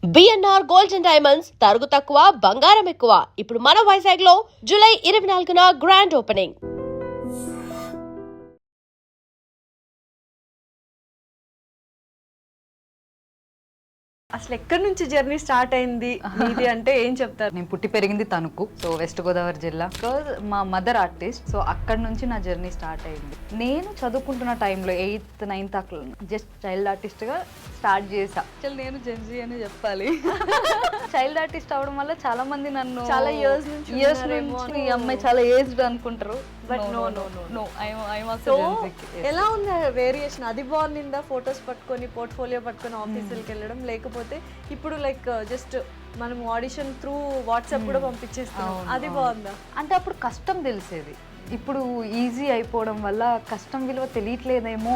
BNR gold and diamonds తరుగు తక్కువ బంగారం ఎక్కువ. ఇప్పుడు మన వైజాగ్ లో జూలై 24న గ్రాండ్ ఓపెనింగ్. అసలు ఎక్కడి నుంచి జర్నీ స్టార్ట్ అయింది ఇది అంటే ఏం చెప్తారు? నేను పుట్టి పెరిగింది తణుకు, సో వెస్ట్ గోదావరి జిల్లా. బికాజ్ మా మదర్ ఆర్టిస్ట్, సో అక్కడ నుంచి నా జర్నీ స్టార్ట్ అయింది. నేను చదువుకుంటున్న టైంలో 8th 9th అట్లా జస్ట్ చైల్డ్ ఆర్టిస్ట్గా స్టార్ట్ చేసా. అసలు నేను జెన్జీ అని చెప్పాలి. చైల్డ్ ఆర్టిస్ట్ అవడం వల్ల చాలా మంది నన్ను చాలా ఇయర్స్ నుంచి ఈ అమ్మాయి చాలా ఏజ్డ్ అనుకుంటారు. But no no no no so ఎలా ఉంది వేరియేషన్? అది బాగుందా ఫొటోస్ పట్టుకొని పోర్ట్ఫోలియో పట్టుకొని ఆఫీసులకి వెళ్ళడం, లేకపోతే ఇప్పుడు లైక్ జస్ట్ మనం ఆడిషన్ త్రూ వాట్సాప్ కూడా పంపించేస్తాం, అది బాగుందా? అంటే అప్పుడు కష్టం తెలిసేది, ఇప్పుడు ఈజీ అయిపోవడం వల్ల కష్టం విలువ తెలియట్లేదేమో.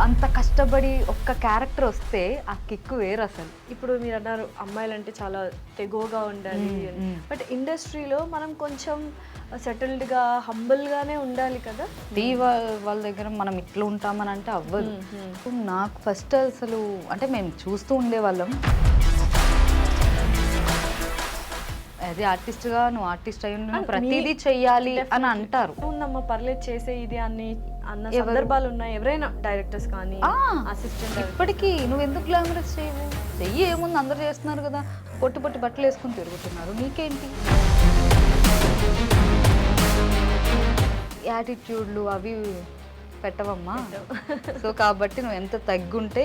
అంత కష్టపడి ఒక్క క్యారెక్టర్ వస్తే ఆ కిక్ వేరు అసలు. ఇప్పుడు మీరు అన్నారు అమ్మాయిలు అంటే చాలా తెగువగా ఉండాలి అని, బట్ ఇండస్ట్రీలో మనం కొంచెం సెటిల్డ్గా హంబుల్గానే ఉండాలి కదా. వాళ్ళ దగ్గర మనం ఇట్లా ఉంటామని అంటే అవ్వదు. నాకు ఫస్ట్ అసలు అంటే మేము చూస్తూ ఉండేవాళ్ళం, అది ఆర్టిస్ట్గా నువ్వు ఆర్టిస్ట్ అయ్యి నువ్వు ప్రతిదీ చెయ్యాలి అని అంటారు. ఉందమ్మా పర్లేదు చేసే ఇది అన్న సందర్భాలు ఉన్నాయి ఎవరైనా డైరెక్టర్స్ కానీ అసిస్టెంట్? ఇప్పటికీ నువ్వు ఎందుకు గ్లామరస్ చేయవు, చెయ్యి ఏముంది అందరు చేస్తున్నారు కదా, పొట్టి పొట్టి బట్టలు వేసుకొని తిరుగుతున్నారు, నీకేంటి? యాటిట్యూడ్లు అవి పెట్టవమ్మా. సో కాబట్టి నువ్వు ఎంత తగ్గుంటే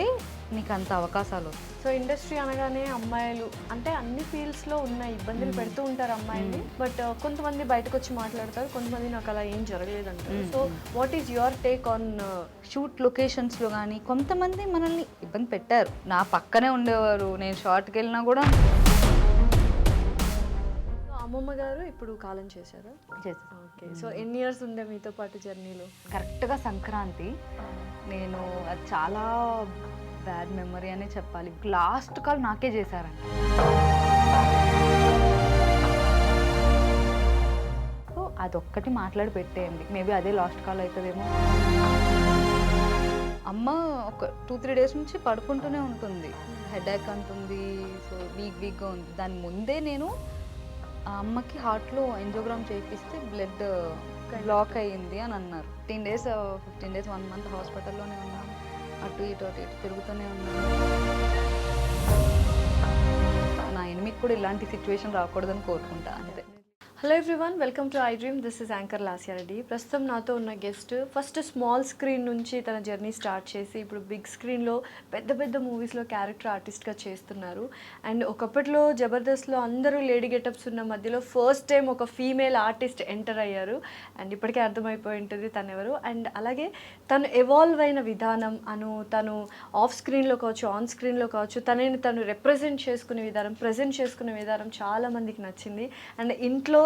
నీకు అంత అవకాశాలు వస్తాయి. సో ఇండస్ట్రీ అనగానే అమ్మాయిలు అంటే అన్ని ఫీల్డ్స్లో ఉన్నాయి, ఇబ్బందులు పెడుతూ ఉంటారు అమ్మాయిని, బట్ కొంతమంది బయటకు వచ్చి మాట్లాడతారు, కొంతమంది నాకు అలా ఏం జరగలేదు అంటారు. So what is your take on shoot లొకేషన్స్లో కానీ కొంతమంది మనల్ని ఇబ్బంది పెట్టారు. నా పక్కనే ఉండేవారు, నేను షార్ట్కి వెళ్ళినా కూడా. అమ్మమ్మ గారు ఇప్పుడు కాలం చేశారు. ఓకే, సో ఎన్ని ఇయర్స్ ఉండే మీతో పాటు జర్నీలో? కరెక్ట్గా సంక్రాంతి. నేను అది చాలా బ్యాడ్ మెమరీ అనే చెప్పాలి. లాస్ట్ కాల్ నాకే చేశారంట. సో అదొక్కటి మాట్లాడి పెట్టేయండి, మేబీ అదే లాస్ట్ కాల్ అవుతుందేమో. అమ్మ ఒక 2-3 డేస్ నుంచి పడుకుంటూనే ఉంటుంది, హెడేక్ అంటుంది, సో వీక్గా ఉంది. దాని ముందే నేను ఆ అమ్మకి హార్ట్లో ఎంజోగ్రామ్ చేయిస్తే బ్లడ్ బ్లాక్ అయ్యింది అని అన్నారు. 15 డేస్ 1 మంత్ హాస్పిటల్లోనే ఉన్నాను, అటు ఇటు తిరుగుతూనే ఉన్నాను. నా ఎనిమికి కూడా ఇలాంటి సిచ్యువేషన్ రాకూడదని కోరుకుంటా అంతే. Hello everyone, welcome to I dream. This is anchor Lasya Reddy. ప్రస్తుతం నాతో ఉన్న గెస్ట్ ఫస్ట్ స్మాల్ స్క్రీన్ నుంచి తన జర్నీ స్టార్ట్ చేసి ఇప్పుడు బిగ్ స్క్రీన్లో పెద్ద పెద్ద మూవీస్లో క్యారెక్టర్ ఆర్టిస్ట్గా చేస్తున్నారు. అండ్ ఒకప్పట్లో జబర్దస్త్లో అందరూ లేడీ గెటప్స్ ఉన్న మధ్యలో ఫస్ట్ టైం ఒక ఫీమేల్ ఆర్టిస్ట్ ఎంటర్ అయ్యారు. అండ్ ఇప్పటికే అర్థమైపోయి ఉంటుంది తను ఎవరు. అండ్ అలాగే తను ఎవాల్వ్ అయిన విధానం తను ఆఫ్ స్క్రీన్లో కావచ్చు, ఆన్ స్క్రీన్లో కావచ్చు, తనని తను రిప్రజెంట్ చేసుకునే విధానం, ప్రజెంట్ చేసుకునే విధానం చాలామందికి నచ్చింది. అండ్ ఇంట్లో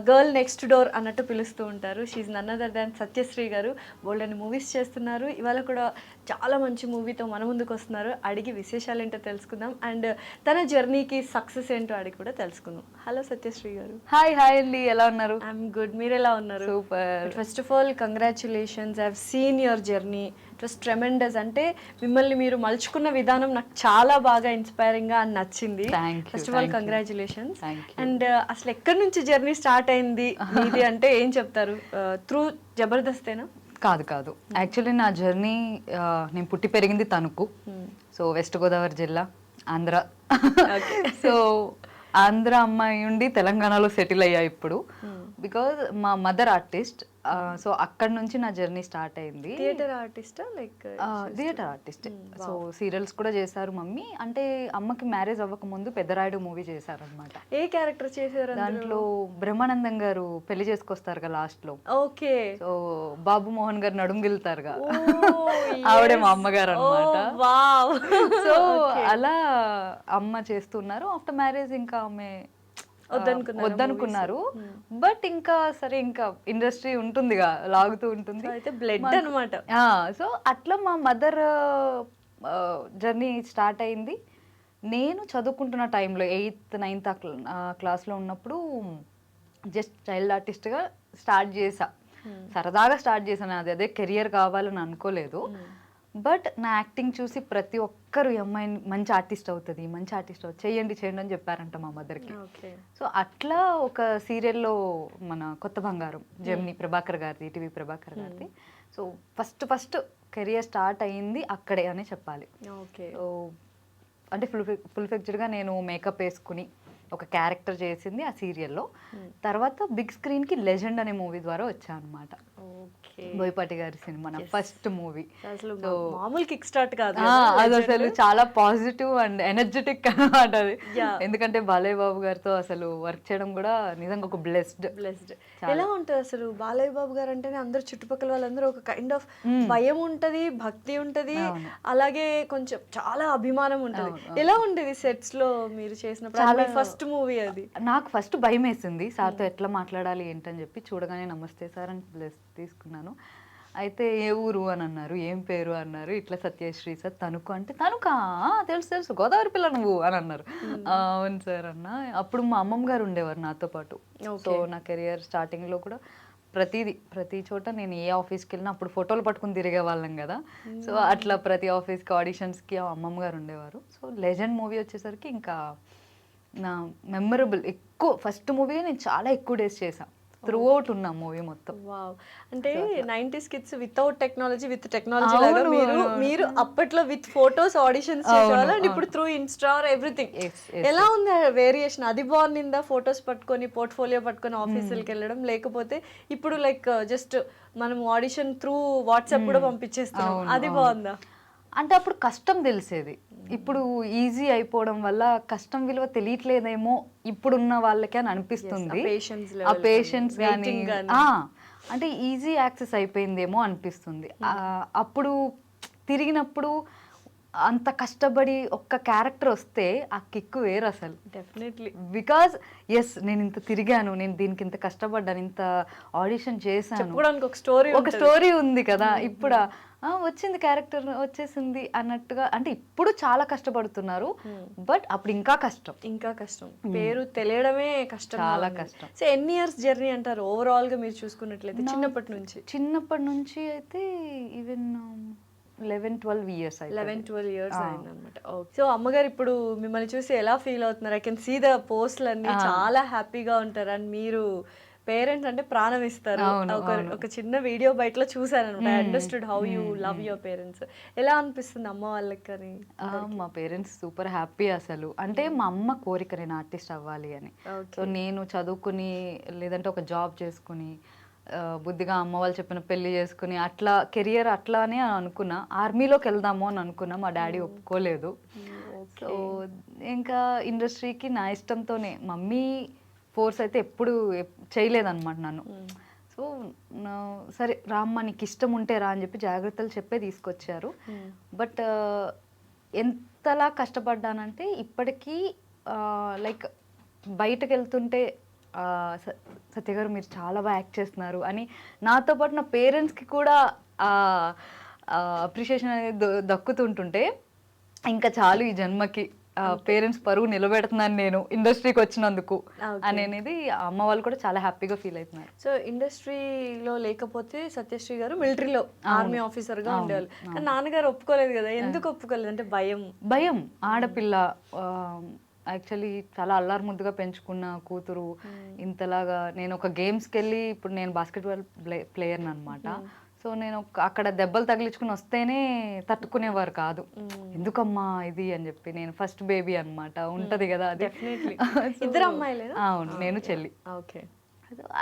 గర్ల్ నెక్స్ట్ డోర్ అన్నట్టు పిలుస్తూ ఉంటారు. She none other than Satyasri garu. Bold అని మూవీస్ చేస్తున్నారు, ఇవాళ కూడా చాలా మంచి మూవీతో మన ముందుకు వస్తున్నారు. అడిగి విశేషాలు ఏంటో తెలుసుకుందాం, అండ్ తన జర్నీకి సక్సెస్ ఏంటో అడిగి కూడా తెలుసుకుందాం. హలో సత్యశ్రీ గారు. హాయ్ అండి, ఎలా ఉన్నారు? ఐఎమ్ గుడ్, మీరు ఎలా ఉన్నారు? Super. First of all congratulations, I have seen your journey, it was tremendous. అంటే మిమ్మల్ని మీరు మలుచుకున్న విధానం నాకు చాలా బాగా ఇన్స్పైరింగ్గా అని నచ్చింది. First of all congratulations. And అసలు ఎక్కడి నుంచి జర్నీ స్టార్ట్ అయింది ఇది అంటే ఏం చెప్తారు? త్రూ జబర్దస్తేనా? కాదు, యాక్చువల్లీ నా జర్నీ, నేను పుట్టి పెరిగింది తణుకు, సో వెస్ట్ గోదావరి జిల్లా, ఆంధ్ర. సో ఆంధ్ర అమ్మాయి ఉండి తెలంగాణలో సెటిల్ అయ్యా ఇప్పుడు. బికాజ్ మా మదర్ ఆర్టిస్ట్, సో అక్కడ నుంచి నా జర్నీ స్టార్ట్ అయింది. థియేటర్ ఆర్టిస్టా? Like theatre artist. So serials కూడా చేశారు మమ్మీ. అంటే అమ్మకి మ్యారేజ్ అవ్వక ముందు పెద్దరాయుడు మూవీ చేశారు అనమాట. ఏ క్యారెక్టర్ చేశారు దాంట్లో? బ్రహ్మానందం గారు పెళ్లి చేసుకొస్తారు కదా లాస్ట్ లో. ఓకే. సో బాబు మోహన్ గారు నడుము గిలుతారుగా, ఆవిడే మా అమ్మగారు అనమాట. సో అలా అమ్మ చేస్తున్నారు. ఆఫ్టర్ మ్యారేజ్ ఇంకా ఆమె వద్దనుకున్నారు. బట్ ఇంకా సరే, ఇంకా ఇండస్ట్రీ ఉంటుందిగా, లాగుతూ ఉంటుంది, బ్లడ్ అనమాట. సో అట్లా మా మదర్ జర్నీ స్టార్ట్ అయింది. నేను చదువుకుంటున్న టైంలో 8th 9th క్లాస్లో ఉన్నప్పుడు జస్ట్ చైల్డ్ ఆర్టిస్ట్గా స్టార్ట్ చేసా. సరదాగా స్టార్ట్ చేశాను, అదే కెరియర్ కావాలని అనుకోలేదు. బట్ నా యాక్టింగ్ చూసి ప్రతి ఒక్కరు ఈ అమ్మాయిని మంచి ఆర్టిస్ట్ అవుతుంది చేయండి అని చెప్పారంట మా మదర్కి. ఓకే. సో అట్లా ఒక సీరియల్లో మన కొత్త బంగారం జెమిని ప్రభాకర్ గారిది, ఈటీవీ ప్రభాకర్ గారిది. సో ఫస్ట్ కెరియర్ స్టార్ట్ అయ్యింది అక్కడే అనే చెప్పాలి. ఓకే. సో అంటే ఫుల్ ఫ్లెడ్జ్డ్గా నేను మేకప్ వేసుకుని ఒక క్యారెక్టర్ చేసింది ఆ సీరియల్లో. తర్వాత బిగ్ స్క్రీన్కి లెజెండ్ అనే మూవీ ద్వారా వచ్చాను అనమాట. ఓకే. బోయపాటి గారి సినిమా నా ఫస్ట్ మూవీ. అసలు మామూలు కిక్ స్టార్ట్ కాదు, అది అసలు చాలా పాజిటివ్ అండ్ ఎనర్జెటిక్ అనమాట అది. ఎందుకంటే బాలయ్య బాబు గారితో అసలు వర్క్ చేయడం కూడా నిజంగా ఒక బ్లెస్డ్. ఎలా ఉంటుంది అసలు బాలయ్య బాబు గారు అంటేనే అందరు చుట్టుపక్కల వాళ్ళందరూ ఒక కైండ్ ఆఫ్ భయం ఉంటది, భక్తి ఉంటది, అలాగే కొంచెం చాలా అభిమానం ఉంటది. ఎలా ఉండేది సెట్స్ లో మీరు చేసినప్పుడు? ఫస్ట్ మూవీ అది. నాకు ఫస్ట్ భయం వేసింది సార్తో ఎట్లా మాట్లాడాలి ఏంటని చెప్పి. చూడగానే నమస్తే సార్ అని బ్లెస్ తీసుకున్నాను. అయితే ఏ ఊరు అని అన్నారు, ఏం పేరు అన్నారు. ఇట్లా సత్యశ్రీ సార్, తణుకు అంటే తణుకా, తెలుసు గోదావరి పిల్ల నువ్వు అని అన్నారు. అవును సార్ అన్న. అప్పుడు మా అమ్మమ్మ గారు ఉండేవారు నాతో పాటు. సో నా కెరియర్ స్టార్టింగ్లో కూడా ప్రతి చోట నేను ఏ ఆఫీస్కి వెళ్ళినా అప్పుడు ఫోటోలు పట్టుకుని తిరిగే వాళ్ళం కదా. సో అట్లా ప్రతి ఆఫీస్కి ఆడిషన్స్కి అమ్మమ్మ గారు ఉండేవారు. సో లెజెండ్ మూవీ వచ్చేసరికి ఇంకా నా మెమరబుల్ ఎక్కువ ఫస్ట్ మూవీ నేను చాలా ఎక్కువ డేస్ చేశాను. త్రూ అవుట్ ఉన్న మూవీ మొత్తం. వావ్. అంటే 90s kids without technology with technology లాగా మీరు అప్పట్లో విత్ ఫోటోస్ ఆడిషన్స్ చేసేవాళ్ళు, అండ్ ఇప్పుడు త్రూ ఇన్స్టా ఆర్ ఎవ్రీథింగ్. ఎలా ఉంది వేరియేషన్? అది బాగుందా ఫోటోస్ పట్టుకొని పోర్ట్ఫోలియో పట్టుకొని ఆఫీసులకి వెళ్ళడం, లేకపోతే ఇప్పుడు లైక్ జస్ట్ మనం ఆడిషన్ త్రూ వాట్సాప్ కూడా పంపించేస్తాం, అది బాగుందా? అంటే అప్పుడు కష్టం తెలిసేది, ఇప్పుడు ఈజీ అయిపోవడం వల్ల కష్టం విలువ తెలియట్లేదేమో ఇప్పుడున్న వాళ్ళకి అని అనిపిస్తుంది. ఆ పేషెన్స్ కానీ అంటే ఈజీ యాక్సెస్ అయిపోయిందేమో అనిపిస్తుంది. అప్పుడు తిరిగినప్పుడు అంత కష్టపడి ఒక్క క్యారెక్టర్ వస్తే ఆ కిక్ వేరు అసలు. డెఫినెట్లీ. బికాజ్ ఎస్ నేను ఇంత తిరిగాను, నేను దీనికి ఇంత కష్టపడ్డాను, ఇంత ఆడిషన్ చేశాను, ఒక స్టోరీ ఉంది కదా. ఇప్పుడు వచ్చింది క్యారెక్టర్ వచ్చేసింది అన్నట్టుగా. అంటే ఇప్పుడు చాలా కష్టపడుతున్నారు, బట్ అప్పుడు ఇంకా కష్టం. పేరు తెలియడమే కష్టం, చాలా కష్టం. సో ఎన్ని ఇయర్స్ జర్నీ అంటారు ఓవరాల్ గా మీరు చూసుకున్నట్లయితే? చిన్నప్పటి నుంచి అయితే ఈవెన్ 11-12 years. 11-12 years అయిందన్నమాట. సో అమ్మగారు ఇప్పుడు మిమ్మల్ని చూసి ఎలా ఫీల్ అవుతున్నారు? ఐ కెన్ సీ ద పోస్ట్లు అన్ని చాలా హ్యాపీగా ఉంటారు, అండ్ మీరు పేరెంట్స్ అంటే ప్రాణం ఇస్తారు. ఒక చిన్న వీడియో బయటలో చూసాను అనమాట. I understood how you love your parents. ఎలా అనిపిస్తుంది అమ్మ వాళ్ళకి? అని మా పేరెంట్స్ సూపర్ హ్యాపీ అసలు. అంటే మా అమ్మ కోరిక నేను ఆర్టిస్ట్ అవ్వాలి అని. సో నేను చదువుకుని లేదంటే ఒక జాబ్ చేసుకుని బుద్ధిగా అమ్మ వాళ్ళు చెప్పిన పెళ్లి చేసుకుని అట్లా కెరియర్ అట్లానే అనుకున్నా. ఆర్మీలోకి వెళ్దాము అని అనుకున్నా, మా డాడీ ఒప్పుకోలేదు. సో ఇంకా ఇండస్ట్రీకి నా ఇష్టంతోనే, మమ్మీ ఫోర్స్ అయితే ఎప్పుడు చేయలేదన్నమాట నన్ను. సో సరే రామ్మ నీకు ఇష్టం ఉంటే రా అని చెప్పి జాగ్రత్తలు చెప్పే తీసుకొచ్చారు. బట్ ఎంతలా కష్టపడ్డానంటే ఇప్పటికీ లైక్ బయటకు వెళ్తుంటే సత్య గారు మీరు చాలా బాగా యాక్ట్ చేస్తున్నారు అని నాతో పాటు నా పేరెంట్స్కి కూడా అప్రిషియేషన్ అనేది దక్కుతుంటుంటే ఇంకా చాలు ఈ జన్మకి పేరెంట్స్ పరువు నిలబెడుతున్నాను నేను ఇండస్ట్రీకి వచ్చినందుకు అనేది అమ్మ వాళ్ళు కూడా చాలా హ్యాపీగా ఫీల్ అవుతున్నారు. సో ఇండస్ట్రీలో లేకపోతే సత్యశ్రీ గారు మిలిటరీలో ఆర్మీ ఆఫీసర్ గా ఉండేవాళ్ళు, కానీ నాన్నగారు ఒప్పుకోలేదు కదా. ఎందుకు ఒప్పుకోలేదు? అంటే భయం. ఆడపిల్ల యాక్చువల్లీ చాలా అల్లారు ముద్దుగా పెంచుకున్న కూతురు ఇంతలాగా. నేను ఒక గేమ్స్కి వెళ్ళి, ఇప్పుడు నేను బాస్కెట్బాల్ ప్లేయర్ని అనమాట. సో నేను అక్కడ దెబ్బలు తగిలించుకుని వస్తేనే తట్టుకునేవారు కాదు. ఎందుకమ్మా ఇది అని చెప్పి. నేను ఫస్ట్ బేబీ అనమాట, ఉంటది కదా అది. ఇద్దరు అమ్మాయిలే? అవును, నేను చెల్లి. ఓకే.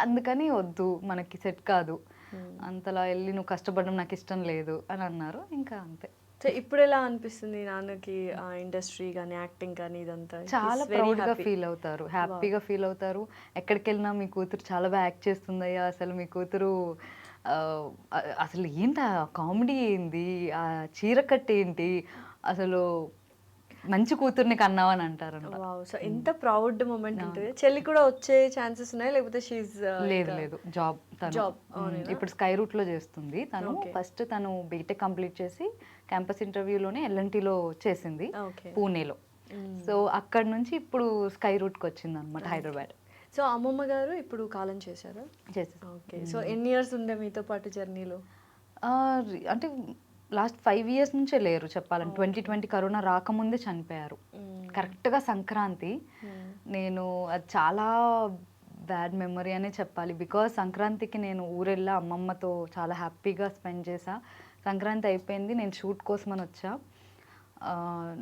అందుకని వద్దు మనకి సెట్ కాదు, అంతలా వెళ్ళి నువ్వు కష్టపడడం నాకు ఇష్టం లేదు అని అన్నారు. ఇంకా అంతే. సో ఇప్పుడు ఎలా అనిపిస్తుంది నాన్నకి ఇండస్ట్రీ కానీ యాక్టింగ్ కానీ ఇదంతా? చాలా ప్రౌడ్గా ఫీల్ అవుతారు, హ్యాపీగా ఫీల్ అవుతారు. ఎక్కడికి వెళ్ళినా మీ కూతురు చాలా బాగా యాక్ట్ చేస్తుందయ్యా, అసలు మీ కూతురు అసలు ఏంటి కామెడీ ఏంది, ఆ చీరకట్టు ఏంటి, అసలు మంచి కూతుర్ని కన్నావని అంటారు. సో ఎంత ప్రౌడ్ మూమెంట్ ఉంటుంది. చెల్లి కూడా వచ్చే ఛాన్సెస్ ఉన్నాయి లేకపోతే లేదు జాబ్ ఇప్పుడు స్కై రూట్ లో చేస్తుంది తను. ఫస్ట్ తను బీటెక్ కంప్లీట్ చేసి క్యాంపస్ ఇంటర్వ్యూలోనే ఎల్ఎన్టీలో చేసింది పూణేలో. సో అక్కడ నుంచి ఇప్పుడు స్కై రూట్కి వచ్చింది అనమాట, హైదరాబాద్. సో అమ్మమ్మ గారు ఇప్పుడు కాలం చేశారు. ఓకే. సో ఎన్ని ఇయర్స్ ఉండే మీతో పాటు జర్నీలో? అంటే లాస్ట్ 5 ఇయర్స్ నుంచే లేరు చెప్పాలని. 2020 కరోనా రాకముందే చనిపోయారు. కరెక్ట్గా సంక్రాంతి. నేను అది చాలా బ్యాడ్ మెమరీ అనే చెప్పాలి. బికాజ్ సంక్రాంతికి నేను ఊరెళ్ళా, అమ్మమ్మతో చాలా హ్యాపీగా స్పెండ్ చేసా. సంక్రాంతి అయిపోయింది, నేను షూట్ కోసం అని వచ్చా.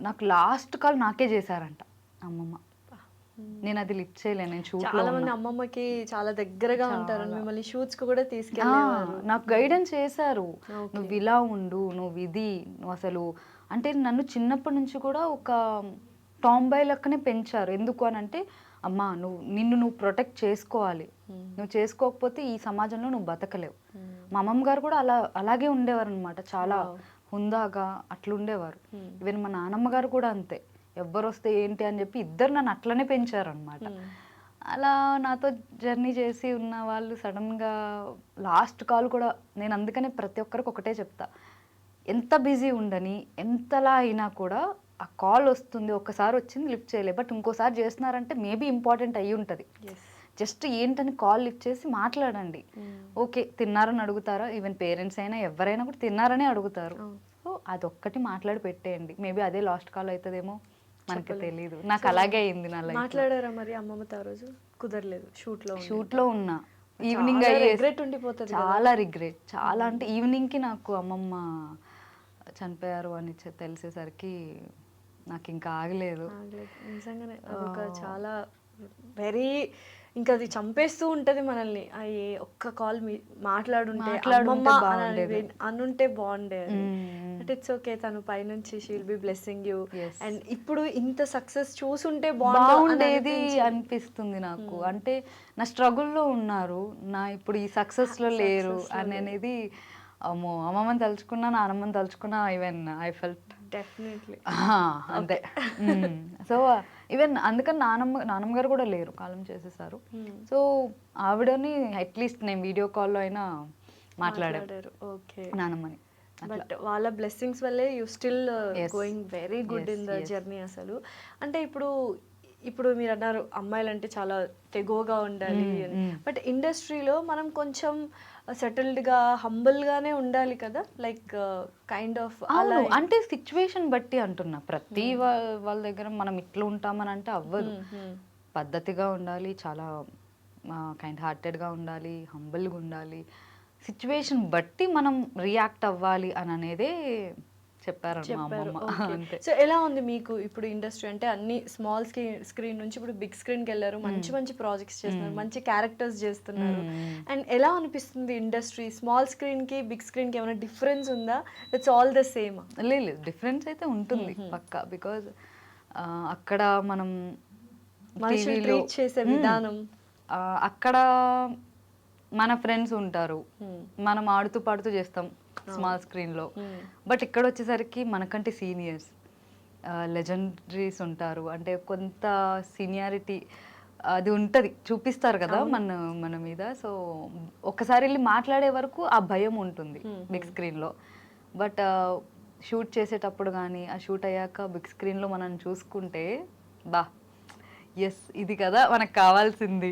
నాకు లాస్ట్ కాల్ నాకే చేశారంట అమ్మమ్మ. నేను అది లిఫ్ట్ చేయలేను, నేను షూట్లో చాలా మంది అమ్మమ్మకి చాలా దగ్గరగా ఉంటారు, మిమ్మల్ని షూట్స్ కు కూడా తీసుకెళ్ళేవారు. నాకు గైడెన్స్ చేశారు. నువ్వు ఇలా ఉండు, నువ్వు ఇది, నువ్వు అసలు అంటే నన్ను చిన్నప్పటి నుంచి కూడా ఒక టాంబాయ్ లెక్కనే పెంచారు. ఎందుకు అని అంటే, అమ్మా నిన్ను ప్రొటెక్ట్ చేసుకోవాలి, నువ్వు చేసుకోకపోతే ఈ సమాజంలో నువ్వు బతకలేవు. మా అమ్మమ్మ గారు కూడా అలాగే ఉండేవారు అనమాట, చాలా హుందాగా అట్లా ఉండేవారు. ఈవెన్ మా నాన్నమ్మ గారు కూడా అంతే, ఎవ్వరు వస్తే ఏంటి అని చెప్పి ఇద్దరు నన్ను అట్లనే పెంచారు అనమాట. అలా నాతో జర్నీ చేసి ఉన్న వాళ్ళు సడన్గా లాస్ట్ కాల్ కూడా, నేను అందుకనే ప్రతి ఒక్కరికి ఒకటే చెప్తా, ఎంత బిజీ ఉండని ఎంతలా అయినా కూడా ఆ కాల్ వస్తుంది, ఒక్కసారి వచ్చింది లిఫ్ట్ చేయలే, బట్ ఇంకోసారి చేస్తున్నారంటే మేబీ ఇంపార్టెంట్ అయ్యి ఉంటుంది. జస్ట్ ఏంటని కాల్ లిఫ్ట్ చేసి మాట్లాడండి. ఓకే తిన్నారని అడుగుతారా, ఈవెన్ పేరెంట్స్ అయినా ఎవరైనా కూడా తిన్నారనే అడుగుతారు. సో అదొక్కటి మాట్లాడి పెట్టేయండి, మేబీ అదే లాస్ట్ కాల్ అవుతుందేమో, మనకి తెలియదు. నాకు అలాగే అయింది నా లైఫ్. మాట్లాడారా మరి అమ్మమ్మతో ఆ రోజు? కుదరలేదు, షూట్లో ఉన్నా. ఈవినింగ్ రిగ్రెట్ ఉండిపోతుంది, చాలా రిగ్రెట్, చాలా అంటే ఈవినింగ్కి నాకు అమ్మమ్మ చనిపోయారు అని తెలిసేసరికి నాకు ఇంకా ఆగలేదు. నిజంగానే అదొక చాలా వెరీ, ఇంకా అది చంపేస్తూ ఉంటది మనల్ని. అయ్యే ఒక్క కాల్ మాట్లాడుంటే అనుంటే బాగుండే. బట్ ఇట్స్ ఓకే, తను పైనుంచి she'll be blessing you. And ఇప్పుడు ఇంత సక్సెస్ చూసుంటే బాగుండేది అనిపిస్తుంది నాకు. అంటే నా స్ట్రగుల్లో ఉన్నారు, నా ఇప్పుడు ఈ సక్సెస్ లో లేరు అని అనేది. అమ్మో, అమ్మమ్మని తలుచుకున్నా, నాన్నమ్మని తలుచుకున్నా, ఈవెన్ ఐ ఫెల్ట్ డెఫినెట్లీ అంతే. సో ఈవెన్ అందుకని నాన్నమ్మ గారు కూడా లేరు, కాలం చేసేసారు. సో ఆవిడని అట్లీస్ట్ నేను వీడియో కాల్లో అయినా మాట్లాడారు. ఓకే, నాన్నమ్మని. బట్ వాళ్ళ బ్లెస్సింగ్స్ వల్లే you still going very good in the journey. అసలు అంటే ఇప్పుడు మీరు అన్నారు అమ్మాయిలు అంటే చాలా తెగోగా ఉండాలి అని, బట్ ఇండస్ట్రీలో మనం కొంచెం సెటిల్డ్గా హంబుల్గానే ఉండాలి కదా, లైక్ కైండ్ ఆఫ్ అలా. అంటే సిచ్యువేషన్ బట్టి అంటున్నా, ప్రతి వాళ్ళ దగ్గర మనం ఇట్లా ఉంటామని అంటే అవ్వదు. పద్ధతిగా ఉండాలి, చాలా కైండ్ హార్టెడ్గా ఉండాలి, హంబుల్గా ఉండాలి. సిచ్యువేషన్ బట్టి మనం రియాక్ట్ అవ్వాలి అని అనేదే చెప్పారు. సో ఎలా ఉంది మీకు ఇప్పుడు ఇండస్ట్రీ? అంటే అన్ని స్మాల్ స్క్రీన్ నుంచి ఇప్పుడు బిగ్ స్క్రీన్కి వెళ్ళారు, మంచి మంచి ప్రాజెక్ట్స్ చేస్తున్నారు, మంచి క్యారెక్టర్స్ చేస్తున్నారు. అండ్ ఎలా అనిపిస్తుంది ఇండస్ట్రీ? స్మాల్ స్క్రీన్కి బిగ్ స్క్రీన్కి ఏమైనా డిఫరెన్స్ ఉందా? It's all the same? లేదు, డిఫరెన్స్ అయితే ఉంటుంది పక్కా. బికాజ్ అక్కడ మనం ట్రీట్ చేసే విధానం, అక్కడ మన ఫ్రెండ్స్ ఉంటారు, మనం ఆడుతూ పాడుతూ చేస్తాం స్మాల్ స్క్రీన్లో. బట్ ఇక్కడ వచ్చేసరికి మనకంటే సీనియర్స్, లెజెండరీస్ ఉంటారు, అంటే కొంత సీనియారిటీ అది ఉంటుంది, చూపిస్తారు కదా మన మీద. సో ఒక్కసారి వెళ్ళి మాట్లాడే వరకు ఆ భయం ఉంటుంది బిగ్ స్క్రీన్లో. బట్ షూట్ చేసేటప్పుడు కానీ, ఆ షూట్ అయ్యాక బిగ్ స్క్రీన్లో మనం చూసుకుంటే ఎస్ ఇది కదా మనకు కావాల్సింది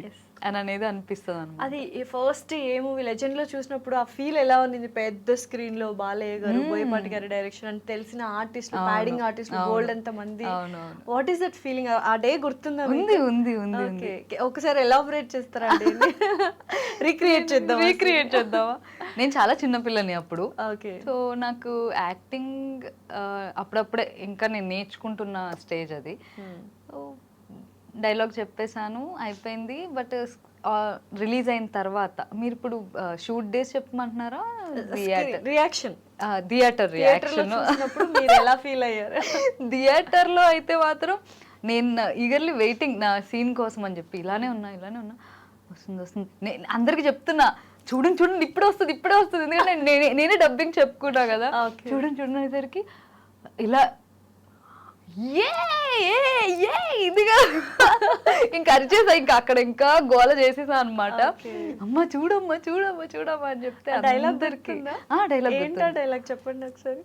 అని అనేది అనిపిస్తుంది అన్నమాట. అది ఫస్ట్ ఏ మూవీ లెజెండ్ లో చూసినప్పుడు ఆ ఫీల్ ఎలా ఉంది? పెద్ద స్క్రీన్ లో బాలయ్య గారు, బోయపాటి గారి డైరెక్షన్, అంటే తెలిసిన ఆర్టిస్ట్, ప్యాడింగ్ ఆర్టిస్ట్ గోల్డ్ అంత మంది. What is that feeling? ఆ డే గుర్తుందా? ఉంది. ఒకసారి ఎలాబరేట్ చేస్తారా? రీక్రియేట్ చేద్దామా? నేను చాలా చిన్నపిల్లని అప్పుడు. ఓకే. సో నాకు యాక్టింగ్ అప్పుడప్పుడే ఇంకా నేను నేర్చుకుంటున్న స్టేజ్ అది. సో డైలాగ్ చెప్పేశాను, అయిపోయింది. బట్ రిలీజ్ అయిన తర్వాత మీరు ఇప్పుడు షూట్ డేస్ చెప్పమంటున్నారా? రియాక్షన్, థియేటర్ రియాక్షన్ ఎలా ఫీల్ అయ్యారు? థియేటర్లో అయితే మాత్రం నేను ఈగర్లీ వెయిటింగ్ నా సీన్ కోసం అని చెప్పి, ఇలానే ఉన్నా వస్తుంది. నేను అందరికి చెప్తున్నా, చూడండి ఇప్పుడే వస్తుంది. ఎందుకంటే నేనే డబ్బింగ్ చెప్పుకున్నా కదా. చూడండి అనేసరికి ఇలా ఇదిగా ఇంకా అరిచేసా, ఇంకా అక్కడ ఇంకా గోల చేసేసా అనమాట. అమ్మ చూడమ్మా అని చెప్తే డైలాగ్ డైలాగ్ చెప్పండి ఒకసారి.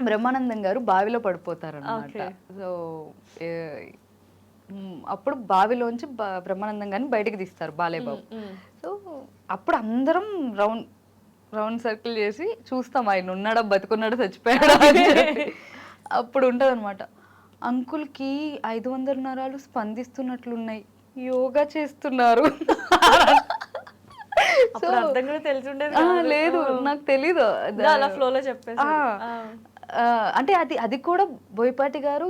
బ్రహ్మానందం గారు బావిలో పడిపోతారు అనమాట. సో అప్పుడు బావిలోంచి బ్రహ్మానందం గారిని బయటకు తీస్తారు బాలేబాబు. సో అప్పుడు అందరం రౌండ్ రౌండ్ సర్కిల్ చేసి చూస్తాం ఆయన ఉన్నాడా బతుకున్నాడా చచ్చిపోయాడా అని చెప్పి. అప్పుడు ఉంటుంది అనమాట, అంకుల్కి 500 నరాలు స్పందిస్తున్నట్లున్నాయి, యోగా చేస్తున్నారు. అప్పుడు అర్థం కూడా తెలిసి ఉండేది లేదు నాకు తెలీదు, అలా ఫ్లోలో చెప్పేసి. అంటే అది కూడా బోయపాటి గారు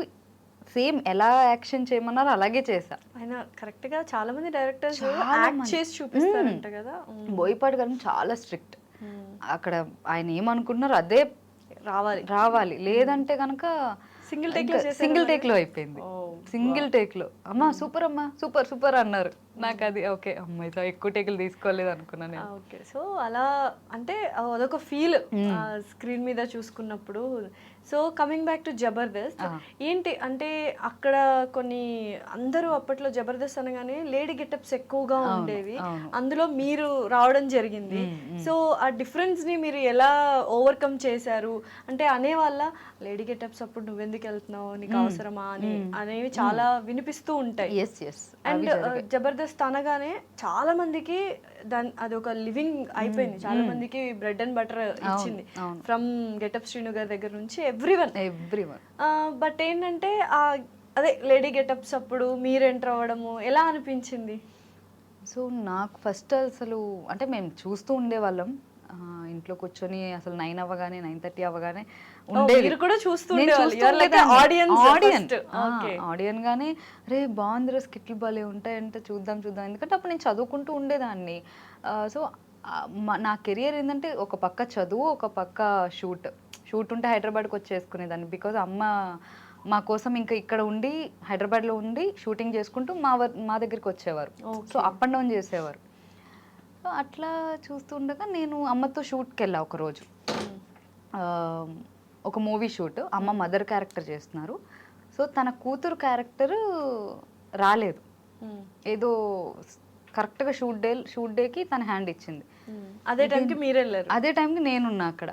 సేమ్ ఎలా యాక్షన్ చేయమన్నారో అలాగే చేశా. ఆయన కరెక్ట్ గా చాలా మంది డైరెక్టర్స్ యాక్ట్ చేసి చూపిస్తారంట కదా. బోయపాటి గారు చాలా స్ట్రిక్ట్. అక్కడ ఆయన ఏమనుకుంటున్నారు అదే రావాలి, లేదంటే కనుక సింగిల్ టేక్ లో అయిపోయింది. సింగిల్ టేక్ లో అమ్మా సూపర్ అమ్మా సూపర్ సూపర్ అన్నారు. నాకు అది ఓకే, అమ్మాయితో ఎక్కువ టేకులు తీసుకోలేదు అనుకున్నాను. ఓకే, సో అలా అంటే అదొక ఫీల్ స్క్రీన్ మీద చూసుకున్నప్పుడు. So coming back to Jabardasth, ఏంటి అంటే అక్కడ కొన్ని అందరూ అప్పట్లో జబర్దస్త్ అనగానే లేడీ గెటప్స్ ఎక్కువగా ఉండేవి, అందులో మీరు రావడం జరిగింది. సో ఆ డిఫరెన్స్ ని మీరు ఎలా ఓవర్కమ్ చేశారు? అంటే అనేవాళ్ళ లేడీ గెటప్స్ అప్పుడు నువ్వెందుకు వెళ్తున్నావు, నీకు అవసరమా అని అనేవి చాలా వినిపిస్తూ ఉంటాయి. అండ్ జబర్దస్త్ అనగానే చాలా మందికి అది ఒక లివింగ్ అయిపోయింది, చాలా మందికి బ్రెడ్ అండ్ బటర్ ఇచ్చింది, ఫ్రమ్ గెటప్ శ్రీను గారి దగ్గర నుంచి ఎవ్రీవన్. బట్ ఏంటంటే అదే లేడీ గెటప్స్ అప్పుడు మీరు ఎంటర్ అవ్వడము ఎలా అనిపించింది? సో నాకు ఫస్ట్ అసలు అంటే మేము చూస్తూ ఉండేవాళ్ళం ఇంట్లో కూర్చొని, అసలు 9 అవ్వగానే 9:30 అవ్వగానే ఉండేది కూడా ఆడియన్ గానే, రే బాగుందిరా స్కిట్లు భలే ఉంటాయంటే చూద్దాం, ఎందుకంటే అప్పుడు నేను చదువుకుంటూ ఉండేదాన్ని. సో నా కెరియర్ ఏంటంటే ఒక పక్క చదువు, ఒక పక్క షూట్ ఉంటే హైదరాబాద్కి వచ్చేసుకునేదాన్ని. బికాజ్ అమ్మ మా కోసం ఇంకా ఇక్కడ ఉండి హైదరాబాద్లో ఉండి షూటింగ్ చేసుకుంటూ మా దగ్గరికి వచ్చేవారు. సో అప్ అండ్ డౌన్ చేసేవారు. సో అట్లా చూస్తూ ఉండగా నేను అమ్మతో షూట్కి వెళ్ళా ఒకరోజు, ఒక మూవీ షూట్. అమ్మ మదర్ క్యారెక్టర్ చేస్తున్నారు. సో తన కూతురు క్యారెక్టర్ రాలేదు, ఏదో కరెక్ట్గా షూట్ డేకి తన హ్యాండ్ ఇచ్చింది. అదే టైంకి మీరు వెళ్ళారు? అదే టైంకి నేనున్నా అక్కడ.